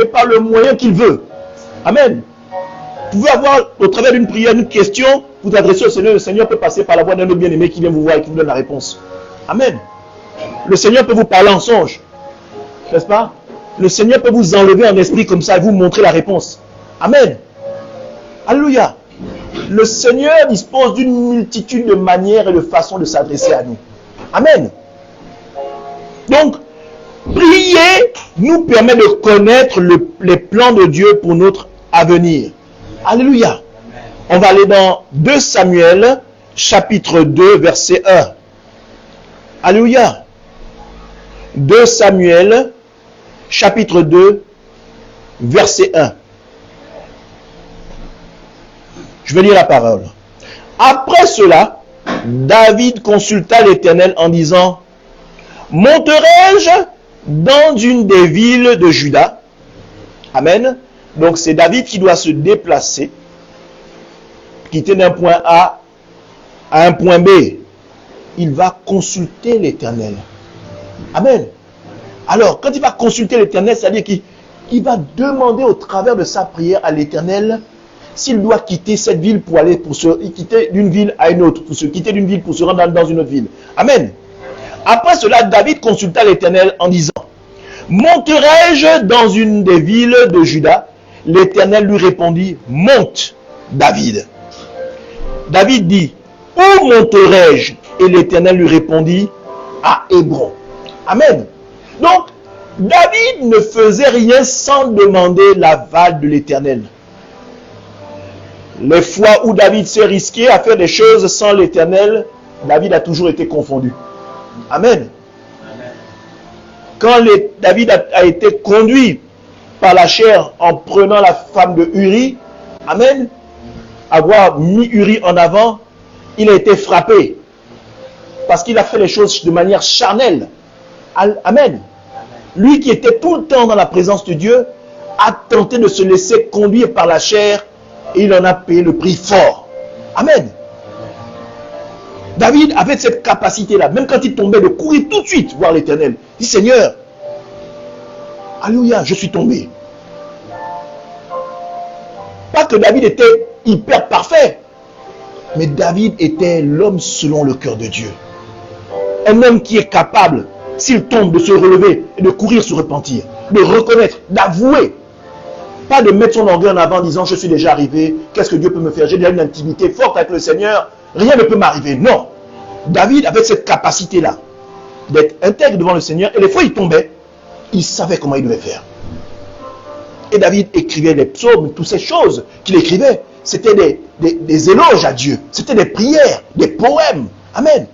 Et par le moyen qu'il veut. Amen. Vous pouvez avoir, au travers d'une prière, une question, vous adresser au Seigneur. Le Seigneur peut passer par la voix d'un autre bien-aimé qui vient vous voir et qui vous donne la réponse. Amen. Le Seigneur peut vous parler en songe. N'est-ce pas? Le Seigneur peut vous enlever en esprit comme ça et vous montrer la réponse. Amen. Alléluia. Le Seigneur dispose d'une multitude de manières et de façons de s'adresser à nous. Amen. Donc, prier nous permet de connaître les plans de Dieu pour notre avenir. Alléluia. On va aller dans 2 Samuel, chapitre 2, verset 1. Alléluia. 2 Samuel, chapitre 2, verset 1. Je vais lire la parole. Après cela, David consulta l'Éternel en disant, monterai-je dans une des villes de Juda? Amen. Donc c'est David qui doit se déplacer, quitter d'un point A à un point B. Il va consulter l'Éternel. Amen. Alors, quand il va consulter l'Éternel, c'est-à-dire qu'il va demander au travers de sa prière à l'Éternel s'il doit quitter cette ville pour aller quitter d'une ville à une autre, quitter d'une ville pour se rendre dans une autre ville. Amen. Après cela, David consulta l'Éternel en disant, monterai-je dans une des villes de Juda? L'Éternel lui répondit, monte, David. David dit, où monterai-je? Et l'Éternel lui répondit, à Hébron. Amen. Donc, David ne faisait rien sans demander l'aval de l'Éternel. Les fois où David s'est risqué à faire des choses sans l'Éternel, David a toujours été confondu. Amen. Quand David a été conduit par la chair en prenant la femme de Uri, amen, avoir mis Uri en avant, il a été frappé. Parce qu'il a fait les choses de manière charnelle. Amen. Lui qui était tout le temps dans la présence de Dieu, a tenté de se laisser conduire par la chair et il en a payé le prix fort. Amen. David avait cette capacité-là, même quand il tombait, de courir tout de suite voir l'Éternel. Il dit, Seigneur, alléluia, je suis tombé. Pas que David était hyper parfait, mais David était l'homme selon le cœur de Dieu. Un homme qui est capable, s'il tombe, de se relever et de courir se repentir, de reconnaître, d'avouer. Pas de mettre son orgueil en avant en disant, je suis déjà arrivé, qu'est-ce que Dieu peut me faire? J'ai déjà une intimité forte avec le Seigneur, rien ne peut m'arriver. Non. David avait cette capacité-là, d'être intègre devant le Seigneur, et les fois il tombait, il savait comment il devait faire. Et David écrivait les psaumes, toutes ces choses qu'il écrivait, c'était des éloges à Dieu, c'était des prières, des poèmes. Amen.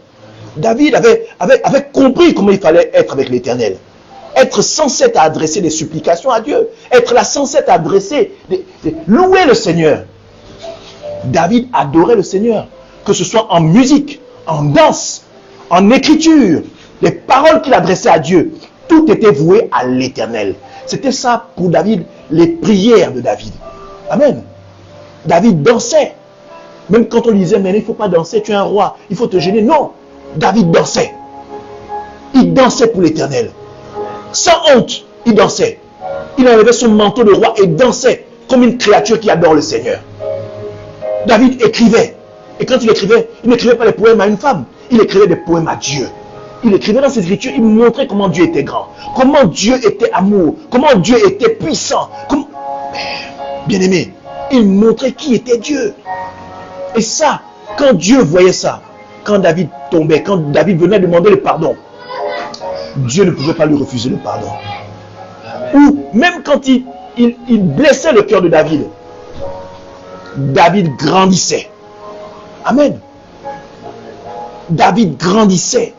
David avait compris comment il fallait être avec l'Éternel. Être sans cesse à adresser des supplications à Dieu. Être là sans cesse à adresser, louer le Seigneur. David adorait le Seigneur. Que ce soit en musique, en danse, en écriture, les paroles qu'il adressait à Dieu, tout était voué à l'Éternel. C'était ça pour David, les prières de David. Amen. David dansait. Même quand on lui disait, mais il ne faut pas danser, tu es un roi, il faut te gêner. Non, David dansait. Il dansait pour l'Éternel. Sans honte, il dansait. Il enlevait son manteau de roi et dansait comme une créature qui adore le Seigneur. David écrivait. Et quand il n'écrivait pas des poèmes à une femme, il écrivait des poèmes à Dieu. Il écrivait dans ses écritures, il montrait comment Dieu était grand, comment Dieu était amour, comment Dieu était puissant. Bien aimé, il montrait qui était Dieu. Et ça, quand Dieu voyait ça, quand David tombait, quand David venait demander le pardon, Dieu ne pouvait pas lui refuser le pardon. Ou même quand il blessait le cœur de David, David grandissait. Amen. David grandissait.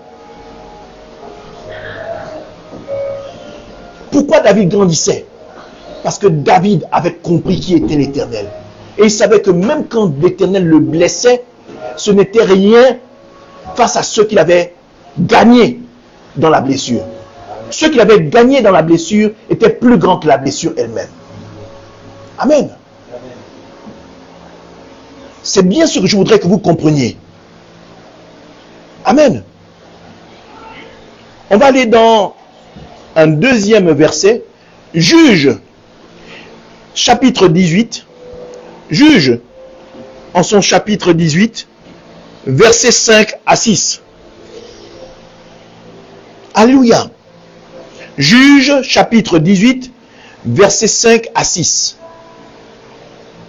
Pourquoi David grandissait? Parce que David avait compris qui était l'Éternel. Et il savait que même quand l'Éternel le blessait, ce n'était rien face à ce qu'il avait gagné dans la blessure. Ce qu'il avait gagné dans la blessure était plus grand que la blessure elle-même. Amen. C'est bien ce que je voudrais que vous compreniez. Amen. On va aller dans un deuxième verset. Juge, chapitre 18. Juge, en son chapitre 18, versets 5 à 6. Alléluia. Juge, chapitre 18, versets 5 à 6.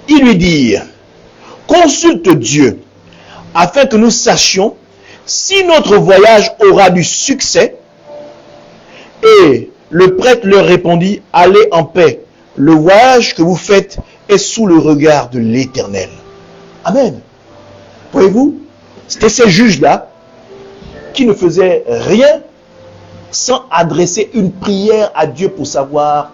Ils lui dirent, consulte Dieu, afin que nous sachions si notre voyage aura du succès. Et le prêtre leur répondit, allez en paix, le voyage que vous faites est sous le regard de l'Éternel. Amen. Voyez-vous, c'était ces juges-là qui ne faisaient rien sans adresser une prière à Dieu pour savoir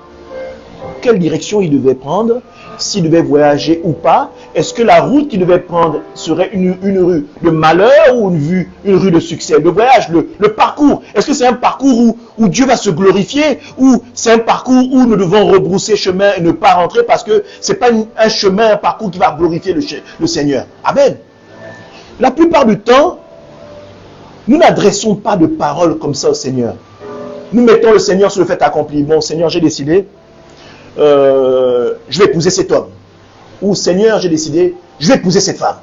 quelle direction ils devaient prendre, s'ils devaient voyager ou pas. Est-ce que la route qu'ils devaient prendre serait une rue de malheur ou une rue de succès? Le voyage, le parcours, est-ce que c'est un parcours où Dieu va se glorifier, ou c'est un parcours où nous devons rebrousser chemin et ne pas rentrer parce que ce n'est pas un chemin, un parcours qui va glorifier le Seigneur? Amen. La plupart du temps, nous n'adressons pas de paroles comme ça au Seigneur. Nous mettons le Seigneur sur le fait accompli. Bon, Seigneur, j'ai décidé, je vais épouser cet homme. Ou Seigneur, j'ai décidé, je vais épouser cette femme.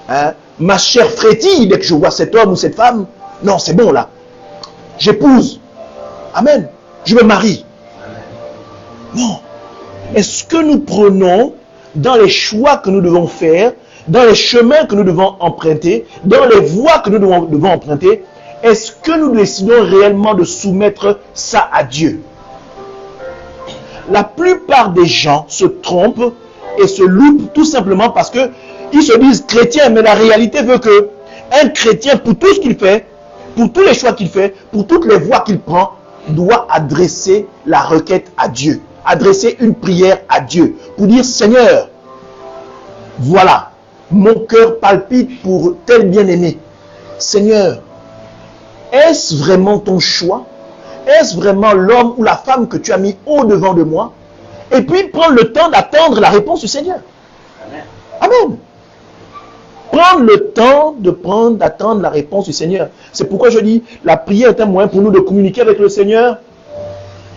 Hein? Ma chair frétille dès que je vois cet homme ou cette femme. Non, c'est bon là. J'épouse. Amen. Je me marie. Non. Est-ce que nous prenons dans les choix que nous devons faire, dans les chemins que nous devons emprunter, dans les voies que nous devons emprunter, est-ce que nous décidons réellement de soumettre ça à Dieu? La plupart des gens se trompent et se loupent tout simplement parce qu'ils se disent chrétiens, mais la réalité veut que un chrétien, pour tout ce qu'il fait, pour tous les choix qu'il fait, pour toutes les voies qu'il prend, doit adresser la requête à Dieu, adresser une prière à Dieu, pour dire Seigneur, voilà, mon cœur palpite pour tel bien-aimé. Seigneur, est-ce vraiment ton choix? Est-ce vraiment l'homme ou la femme que tu as mis au-devant de moi? Et puis prendre le temps d'attendre la réponse du Seigneur. Amen. Prendre le temps d'attendre la réponse du Seigneur. C'est pourquoi je dis, la prière est un moyen pour nous de communiquer avec le Seigneur.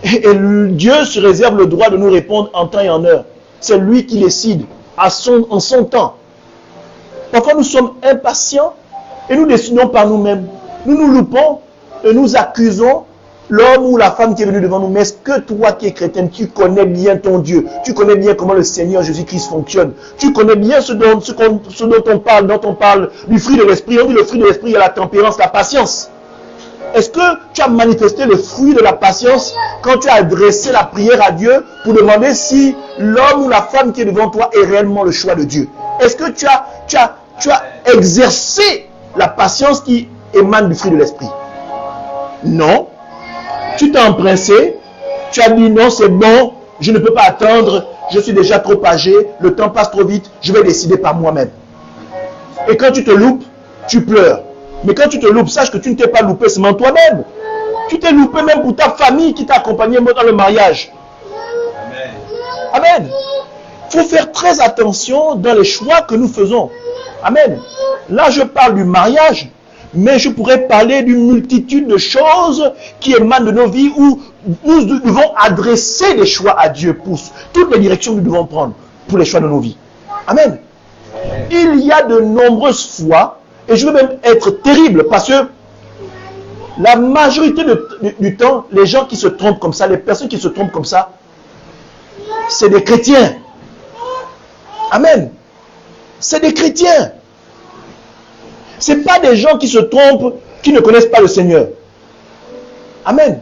Et Dieu se réserve le droit de nous répondre en temps et en heure. C'est lui qui décide en son temps. Parfois nous sommes impatients et nous décidons par nous-mêmes. Nous nous loupons et nous accusons l'homme ou la femme qui est venu devant nous. Mais est-ce que toi qui es chrétien, tu connais bien ton Dieu? Tu connais bien comment le Seigneur Jésus-Christ fonctionne? Tu connais bien ce dont on parle du fruit de l'esprit? On dit le fruit de l'esprit, il y a la tempérance, la patience. Est-ce que tu as manifesté le fruit de la patience quand tu as adressé la prière à Dieu pour demander si l'homme ou la femme qui est devant toi est réellement le choix de Dieu? Est-ce que tu as exercé la patience qui émane du fruit de l'esprit? Non. Tu t'es empressé, tu as dit non, c'est bon, je ne peux pas attendre, je suis déjà trop âgé, le temps passe trop vite, je vais décider par moi-même. Et quand tu te loupes, tu pleures. Mais quand tu te loupes, sache que tu ne t'es pas loupé seulement toi-même. Tu t'es loupé même pour ta famille qui t'a accompagné dans le mariage. Amen. Amen. Il faut faire très attention dans les choix que nous faisons. Amen. Là, je parle du mariage. Mais je pourrais parler d'une multitude de choses qui émanent de nos vies où nous devons adresser des choix à Dieu pour toutes les directions que nous devons prendre pour les choix de nos vies. Amen. il y a de nombreuses fois, et je veux même être terrible, parce que la majorité du temps, les gens qui se trompent comme ça, les personnes qui se trompent comme ça, c'est des chrétiens. Amen. C'est des chrétiens. Ce n'est pas des gens qui se trompent, qui ne connaissent pas le Seigneur. Amen.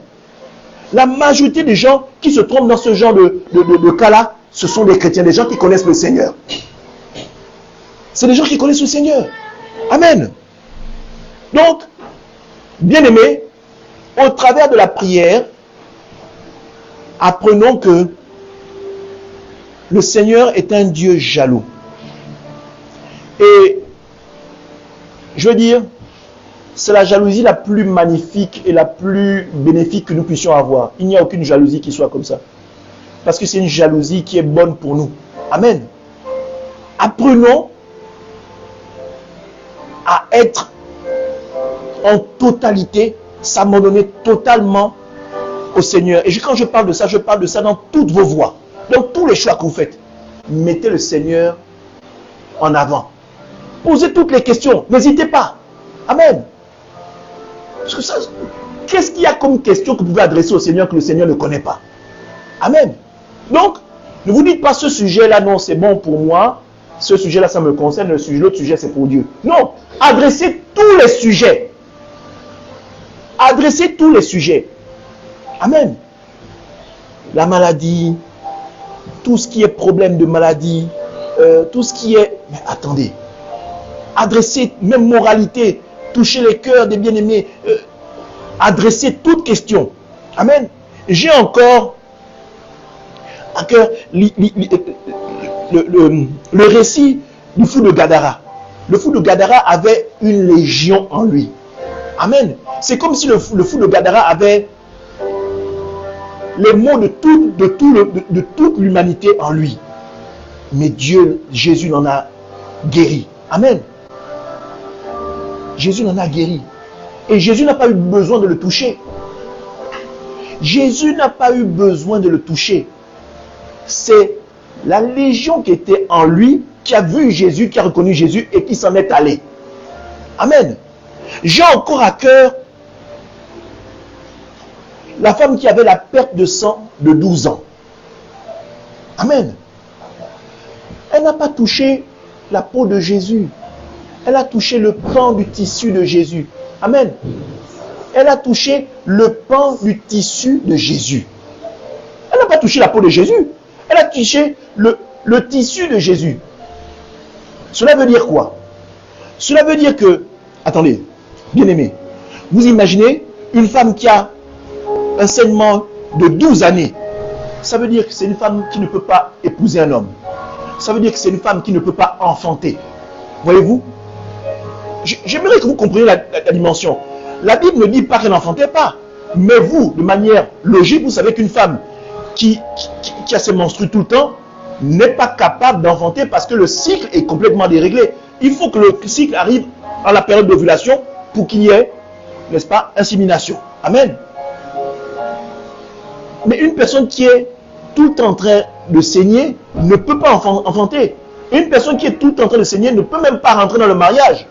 La majorité des gens qui se trompent dans ce genre de cas-là, ce sont des chrétiens, des gens qui connaissent le Seigneur. C'est des gens qui connaissent le Seigneur. Amen. Donc, bien-aimés, au travers de la prière, apprenons que le Seigneur est un Dieu jaloux. Et je veux dire, c'est la jalousie la plus magnifique et la plus bénéfique que nous puissions avoir. Il n'y a aucune jalousie qui soit comme ça. Parce que c'est une jalousie qui est bonne pour nous. Amen. Apprenons à être en totalité, s'abandonner totalement au Seigneur. Et quand je parle de ça dans toutes vos voies, dans tous les choix que vous faites. Mettez le Seigneur en avant. Posez toutes les questions, n'hésitez pas. Amen. Parce que ça, qu'est-ce qu'il y a comme question que vous pouvez adresser au Seigneur que le Seigneur ne connaît pas? Amen. Donc, ne vous dites pas ce sujet-là, non, c'est bon pour moi. Ce sujet-là, ça me concerne. L'autre sujet, c'est pour Dieu. Non. Adressez tous les sujets. Adressez tous les sujets. Amen. La maladie, tout ce qui est problème de maladie, tout ce qui est... Mais attendez. Adressez, même moralité, toucher les cœurs des bien-aimés. Adressez toutes questions. Amen. J'ai encore à cœur le récit du fou de Gadara. Le fou de Gadara avait une légion en lui. Amen. C'est comme si le fou de Gadara avait les maux de toute l'humanité en lui. Mais Jésus l'en a guéri. Amen. Jésus l'en a guéri. Et Jésus n'a pas eu besoin de le toucher. Jésus n'a pas eu besoin de le toucher. C'est la légion qui était en lui, qui a vu Jésus, qui a reconnu Jésus et qui s'en est allé. Amen. J'ai encore à cœur la femme qui avait la perte de sang de 12 ans. Amen. Elle n'a pas touché la peau de Jésus. Elle a touché le pan du tissu de Jésus. Amen. Elle a touché le pan du tissu de Jésus. Elle n'a pas touché la peau de Jésus. Elle a touché le tissu de Jésus. Cela veut dire quoi? Cela veut dire que, attendez, bien-aimés, vous imaginez une femme qui a un saignement de 12 années. Ça veut dire que c'est une femme qui ne peut pas épouser un homme. Ça veut dire que c'est une femme qui ne peut pas enfanter. Voyez-vous? J'aimerais que vous compreniez la dimension. La Bible ne dit pas qu'elle n'enfantait pas. Mais vous, de manière logique, vous savez qu'une femme qui a ses menstrues tout le temps n'est pas capable d'enfanter parce que le cycle est complètement déréglé. Il faut que le cycle arrive à la période d'ovulation pour qu'il y ait, n'est-ce pas, insémination. Amen. Mais une personne qui est tout le temps en train de saigner ne peut pas enfanter. Une personne qui est tout le temps en train de saigner ne peut même pas rentrer dans le mariage.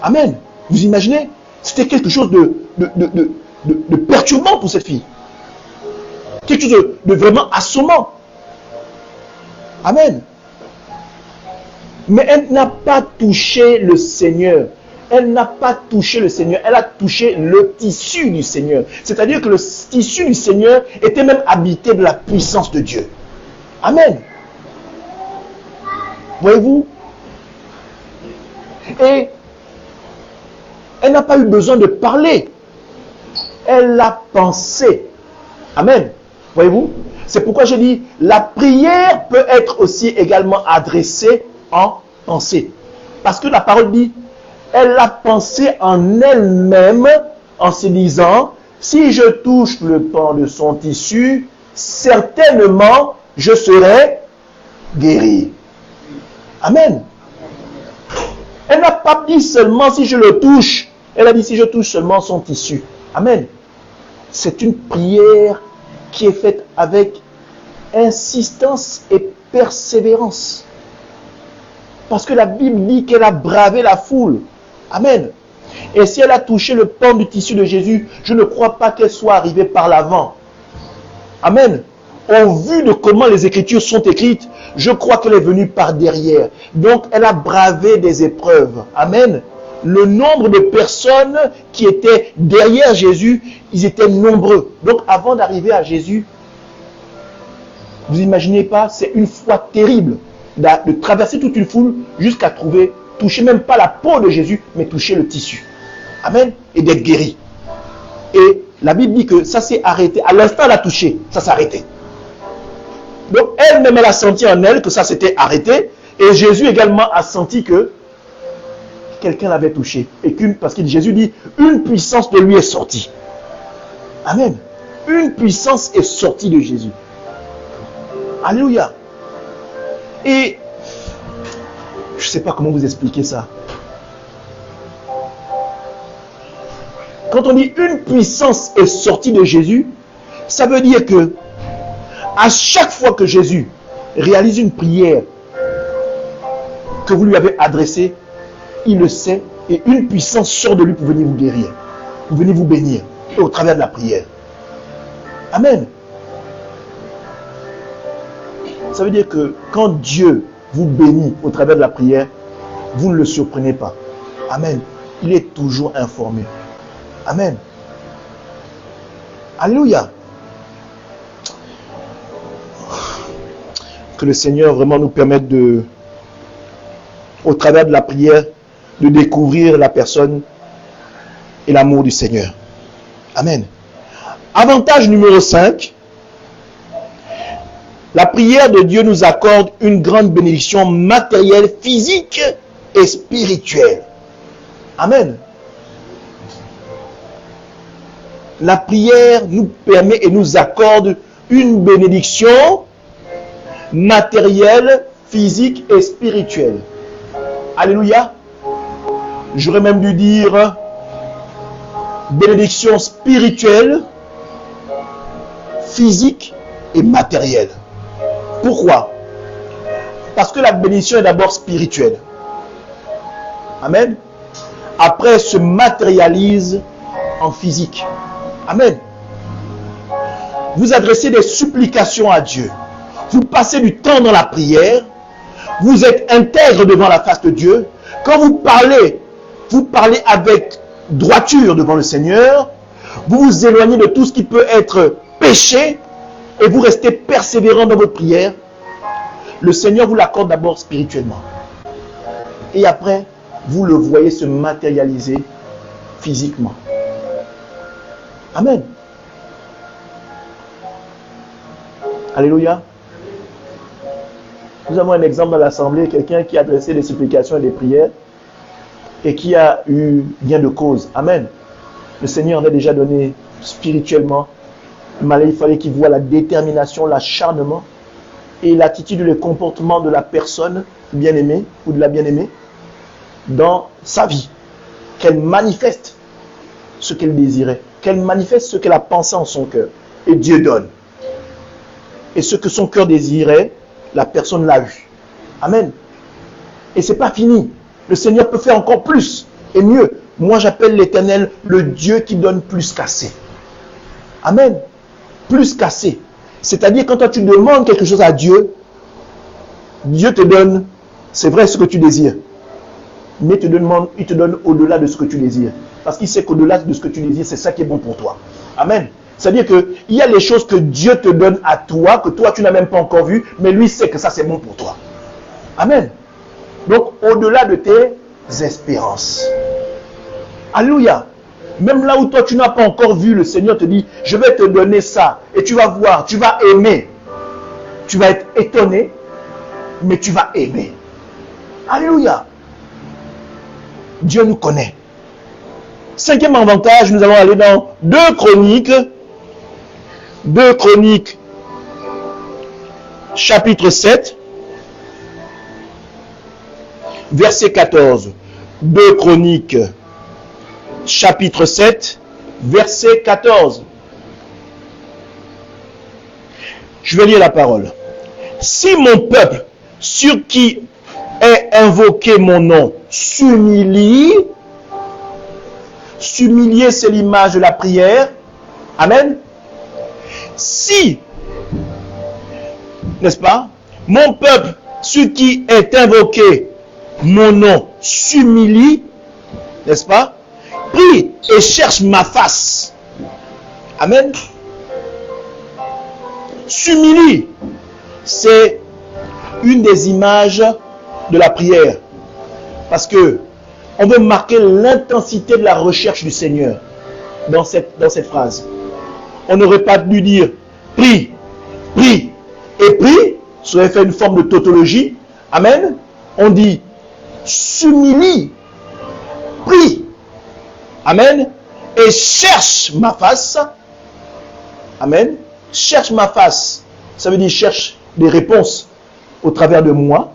Amen. Vous imaginez? C'était quelque chose de perturbant pour cette fille. Quelque chose de vraiment assommant. Amen. Mais elle n'a pas touché le Seigneur. Elle n'a pas touché le Seigneur. Elle a touché le tissu du Seigneur. C'est-à-dire que le tissu du Seigneur était même habité de la puissance de Dieu. Amen. Voyez-vous? Et elle n'a pas eu besoin de parler. Elle a pensé. Amen. Voyez-vous? C'est pourquoi je dis, la prière peut être aussi également adressée en pensée. Parce que la parole dit, elle a pensé en elle-même en se disant, si je touche le pan de son tissu, certainement je serai guéri. Amen. Elle n'a pas dit seulement si je le touche, elle a dit si je touche seulement son tissu. Amen. C'est une prière qui est faite avec insistance et persévérance. Parce que la Bible dit qu'elle a bravé la foule. Amen. Et si elle a touché le pan du tissu de Jésus, je ne crois pas qu'elle soit arrivée par l'avant. Amen. Au vu de comment les Écritures sont écrites, je crois qu'elle est venue par derrière. Donc, elle a bravé des épreuves. Amen. Le nombre de personnes qui étaient derrière Jésus, ils étaient nombreux. Donc, avant d'arriver à Jésus, vous imaginez pas, c'est une foi terrible de traverser toute une foule jusqu'à toucher même pas la peau de Jésus, mais toucher le tissu. Amen. Et d'être guéri. Et la Bible dit que ça s'est arrêté. À l'instant, elle a touché, ça s'est arrêté. Donc, elle-même, elle a senti en elle que ça s'était arrêté. Et Jésus également a senti que quelqu'un l'avait touché. Et parce que Jésus dit, une puissance de lui est sortie. Amen. Une puissance est sortie de Jésus. Alléluia. Et je ne sais pas comment vous expliquer ça. Quand on dit une puissance est sortie de Jésus, ça veut dire que à chaque fois que Jésus réalise une prière que vous lui avez adressée, il le sait et une puissance sort de lui pour venir vous guérir, pour venir vous bénir et au travers de la prière. Amen. Ça veut dire que quand Dieu vous bénit au travers de la prière, vous ne le surprenez pas. Amen. Il est toujours informé. Amen. Alléluia. Que le Seigneur vraiment nous permette au travers de la prière, de découvrir la personne et l'amour du Seigneur. Amen. Avantage numéro 5. La prière de Dieu nous accorde une grande bénédiction matérielle, physique et spirituelle. Amen. La prière nous permet et nous accorde une bénédiction matérielle, physique et spirituelle. Alléluia. J'aurais même dû dire bénédiction spirituelle, physique et matérielle. Pourquoi? Parce que la bénédiction est d'abord spirituelle. Amen. Après, elle se matérialise en physique. Amen. Vous adressez des supplications à Dieu. Vous passez du temps dans la prière. Vous êtes intègre devant la face de Dieu. Quand vous parlez avec droiture devant le Seigneur. Vous vous éloignez de tout ce qui peut être péché et vous restez persévérant dans votre prière. Le Seigneur vous l'accorde d'abord spirituellement. Et après, vous le voyez se matérialiser physiquement. Amen. Alléluia. Nous avons un exemple dans l'assemblée, quelqu'un qui a adressé des supplications et des prières et qui a eu gain de cause. Amen. Le Seigneur en a déjà donné spirituellement. Mais il fallait qu'il voie la détermination, l'acharnement et l'attitude et le comportement de la personne bien-aimée ou de la bien-aimée dans sa vie. Qu'elle manifeste ce qu'elle désirait. Qu'elle manifeste ce qu'elle a pensé en son cœur. Et Dieu donne. Et ce que son cœur désirait, la personne l'a eu. Amen. Et ce n'est pas fini. Le Seigneur peut faire encore plus et mieux. Moi, j'appelle l'Éternel le Dieu qui donne plus qu'assez. Amen. Plus qu'assez. C'est-à-dire, quand toi tu demandes quelque chose à Dieu, Dieu te donne, c'est vrai, ce que tu désires. Mais il te donne au-delà de ce que tu désires. Parce qu'il sait qu'au-delà de ce que tu désires, c'est ça qui est bon pour toi. Amen. C'est-à-dire qu'il y a les choses que Dieu te donne à toi, que toi tu n'as même pas encore vues, mais lui sait que ça c'est bon pour toi. Amen. Donc, au-delà de tes espérances. Alléluia. Même là où toi tu n'as pas encore vu, le Seigneur te dit, je vais te donner ça. Et tu vas voir, tu vas aimer. Tu vas être étonné, mais tu vas aimer. Alléluia. Dieu nous connaît. Cinquième avantage, nous allons aller dans 2 Chroniques, chapitre 7, verset 14. 2 Chroniques, chapitre 7, verset 14. Je vais lire la parole. Si mon peuple, sur qui est invoqué mon nom s'humilie. S'humilier, c'est l'image de la prière. Amen. Si, n'est-ce pas, mon peuple, ce qui est invoqué mon nom, s'humilie, n'est-ce pas, prie et cherche ma face. Amen. S'humilie, c'est une des images de la prière. Parce que on veut marquer l'intensité de la recherche du Seigneur dans cette phrase. On n'aurait pas dû dire prie, prie et prie. Ça aurait fait une forme de tautologie. Amen. On dit s'humilie, prie. Amen. Et cherche ma face. Amen. Cherche ma face. Ça veut dire cherche des réponses au travers de moi.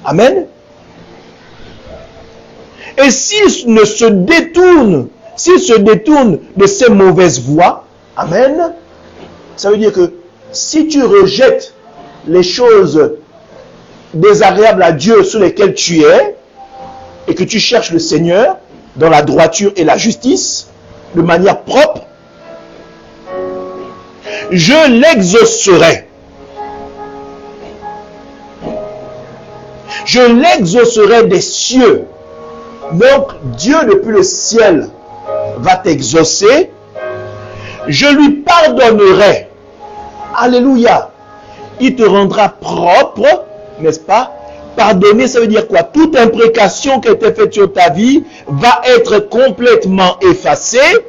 Amen. Et s'il se détourne de ces mauvaises voies, amen, ça veut dire que si tu rejettes les choses désagréables à Dieu sur lesquelles tu es, et que tu cherches le Seigneur dans la droiture et la justice, de manière propre, je l'exaucerai. Je l'exaucerai des cieux. Donc, Dieu depuis le ciel va t'exaucer. Je lui pardonnerai. Alléluia. Il te rendra propre, n'est-ce pas? Pardonner, ça veut dire quoi? Toute imprécation qui a été faite sur ta vie va être complètement effacée.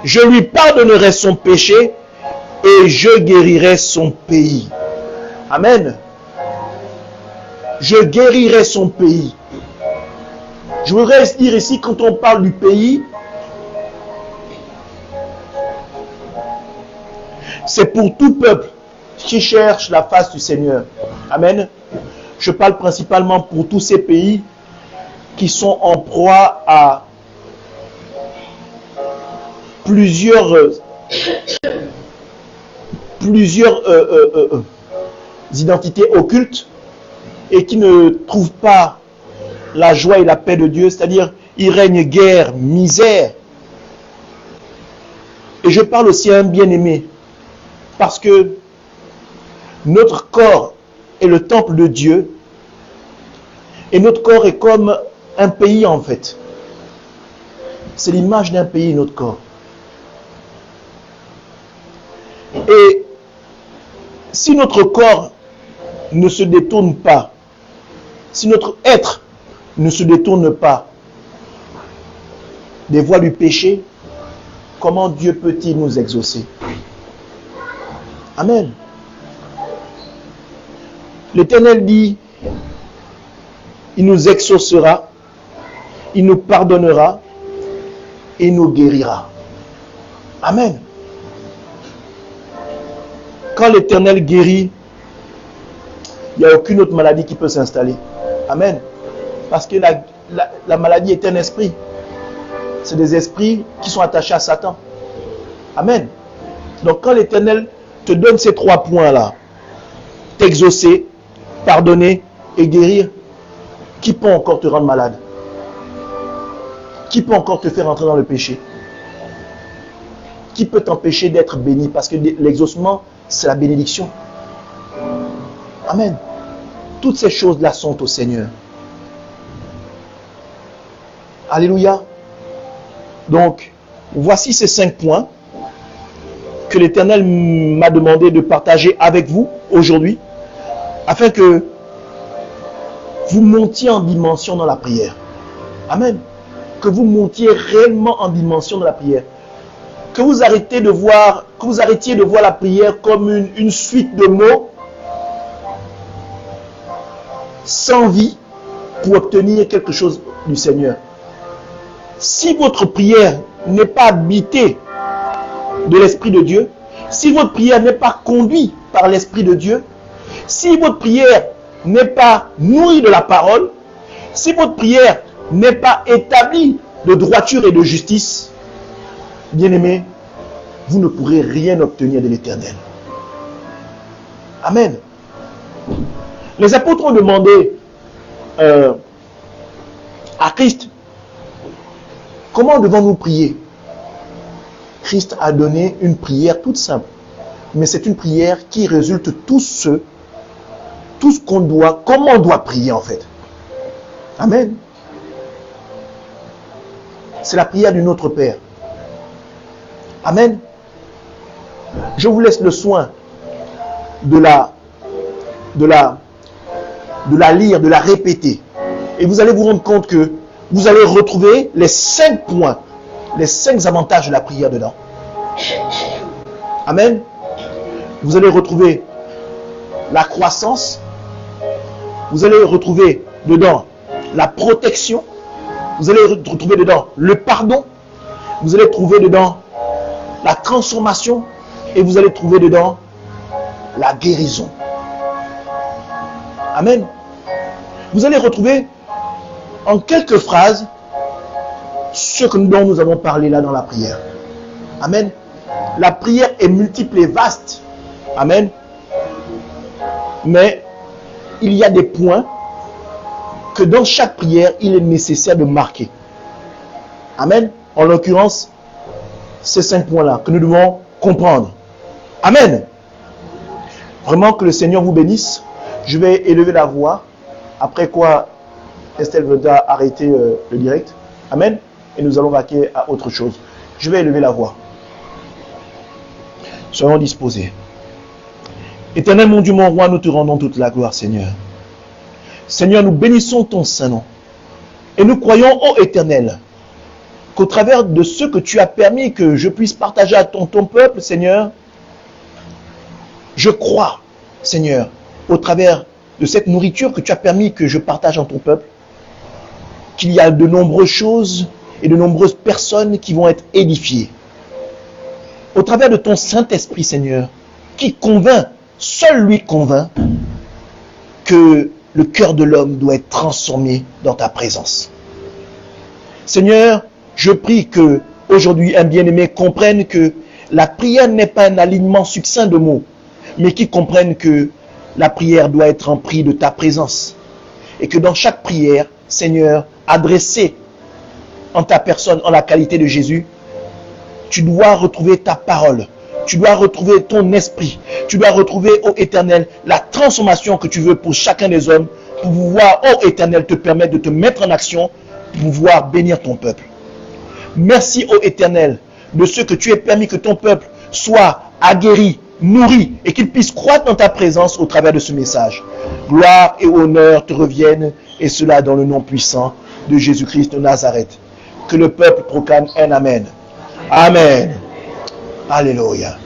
Je lui pardonnerai son péché et je guérirai son pays. Amen. Je guérirai son pays. Je voudrais dire ici, quand on parle du pays, c'est pour tout peuple qui cherche la face du Seigneur. Amen. Je parle principalement pour tous ces pays qui sont en proie à plusieurs identités occultes et qui ne trouvent pas la joie et la paix de Dieu, c'est-à-dire il règne guerre, misère. Et je parle aussi à un bien-aimé, parce que notre corps est le temple de Dieu, et notre corps est comme un pays en fait. C'est l'image d'un pays, notre corps. Et si notre corps ne se détourne pas, si notre être ne se détourne pas des voies du péché, comment Dieu peut-il nous exaucer? Amen. L'Éternel dit, il nous exaucera, il nous pardonnera et il nous guérira. Amen. Quand l'Éternel guérit, il n'y a aucune autre maladie qui peut s'installer. Amen. Parce que la maladie est un esprit. C'est des esprits qui sont attachés à Satan. Amen. Donc quand l'Éternel te donne ces 3 points-là, t'exaucer, pardonner et guérir, qui peut encore te rendre malade? Qui peut encore te faire entrer dans le péché? Qui peut t'empêcher d'être béni? Parce que l'exaucement, c'est la bénédiction. Amen. Toutes ces choses-là sont au Seigneur. Alléluia. Donc, voici ces 5 points que l'Éternel m'a demandé de partager avec vous aujourd'hui, afin que vous montiez en dimension dans la prière. Amen. Que vous montiez réellement en dimension dans la prière. Que vous arrêtiez de voir la prière comme une suite de mots sans vie pour obtenir quelque chose du Seigneur. Si votre prière n'est pas habitée de l'Esprit de Dieu, si votre prière n'est pas conduite par l'Esprit de Dieu, si votre prière n'est pas nourrie de la parole, si votre prière n'est pas établie de droiture et de justice, bien-aimés, vous ne pourrez rien obtenir de l'Éternel. Amen. Les apôtres ont demandé à Christ, comment devons-nous prier? Christ a donné une prière toute simple, mais c'est une prière qui résulte tout ce qu'on doit, comment on doit prier en fait. Amen. C'est la prière du Notre Père. Amen. Je vous laisse le soin de la lire, de la répéter. Et vous allez vous rendre compte que vous allez retrouver les 5 points, les 5 avantages de la prière dedans. Amen. Vous allez retrouver la croissance. Vous allez retrouver dedans la protection. Vous allez retrouver dedans le pardon. Vous allez trouver dedans la transformation. Et vous allez trouver dedans la guérison. Amen. Vous allez retrouver en quelques phrases ce dont nous avons parlé là dans la prière. Amen. La prière est multiple et vaste. Amen. Mais il y a des points que dans chaque prière, il est nécessaire de marquer. Amen. En l'occurrence, ces 5 points-là que nous devons comprendre. Amen. Vraiment que le Seigneur vous bénisse. Je vais élever la voix. Après quoi, Estelle va arrêter le direct. Amen. Et nous allons vaquer à autre chose. Je vais élever la voix. Soyons disposés. Éternel mon Dieu, mon roi, nous te rendons toute la gloire, Seigneur. Seigneur, nous bénissons ton Saint-Nom. Et nous croyons, ô Éternel, qu'au travers de ce que tu as permis que je puisse partager à ton peuple, Seigneur, je crois, Seigneur, au travers de cette nourriture que tu as permis que je partage en ton peuple, qu'il y a de nombreuses choses et de nombreuses personnes qui vont être édifiées. Au travers de ton Saint-Esprit, Seigneur, qui convainc, seul lui convainc, que le cœur de l'homme doit être transformé dans ta présence. Seigneur, je prie que aujourd'hui un bien-aimé comprenne que la prière n'est pas un alignement succinct de mots, mais qu'il comprenne que la prière doit être emplie de ta présence. Et que dans chaque prière, Seigneur, adressée en ta personne, en la qualité de Jésus, tu dois retrouver ta parole. Tu dois retrouver ton esprit. Tu dois retrouver, ô Éternel, la transformation que tu veux pour chacun des hommes, pour pouvoir, ô Éternel, te permettre de te mettre en action, pour pouvoir bénir ton peuple. Merci, ô Éternel, de ce que tu aies permis que ton peuple soit aguerri, nourri, et qu'il puisse croître dans ta présence au travers de ce message. Gloire et honneur te reviennent, et cela dans le nom puissant de Jésus-Christ de Nazareth. Que le peuple proclame un Amen. Amen. Alléluia.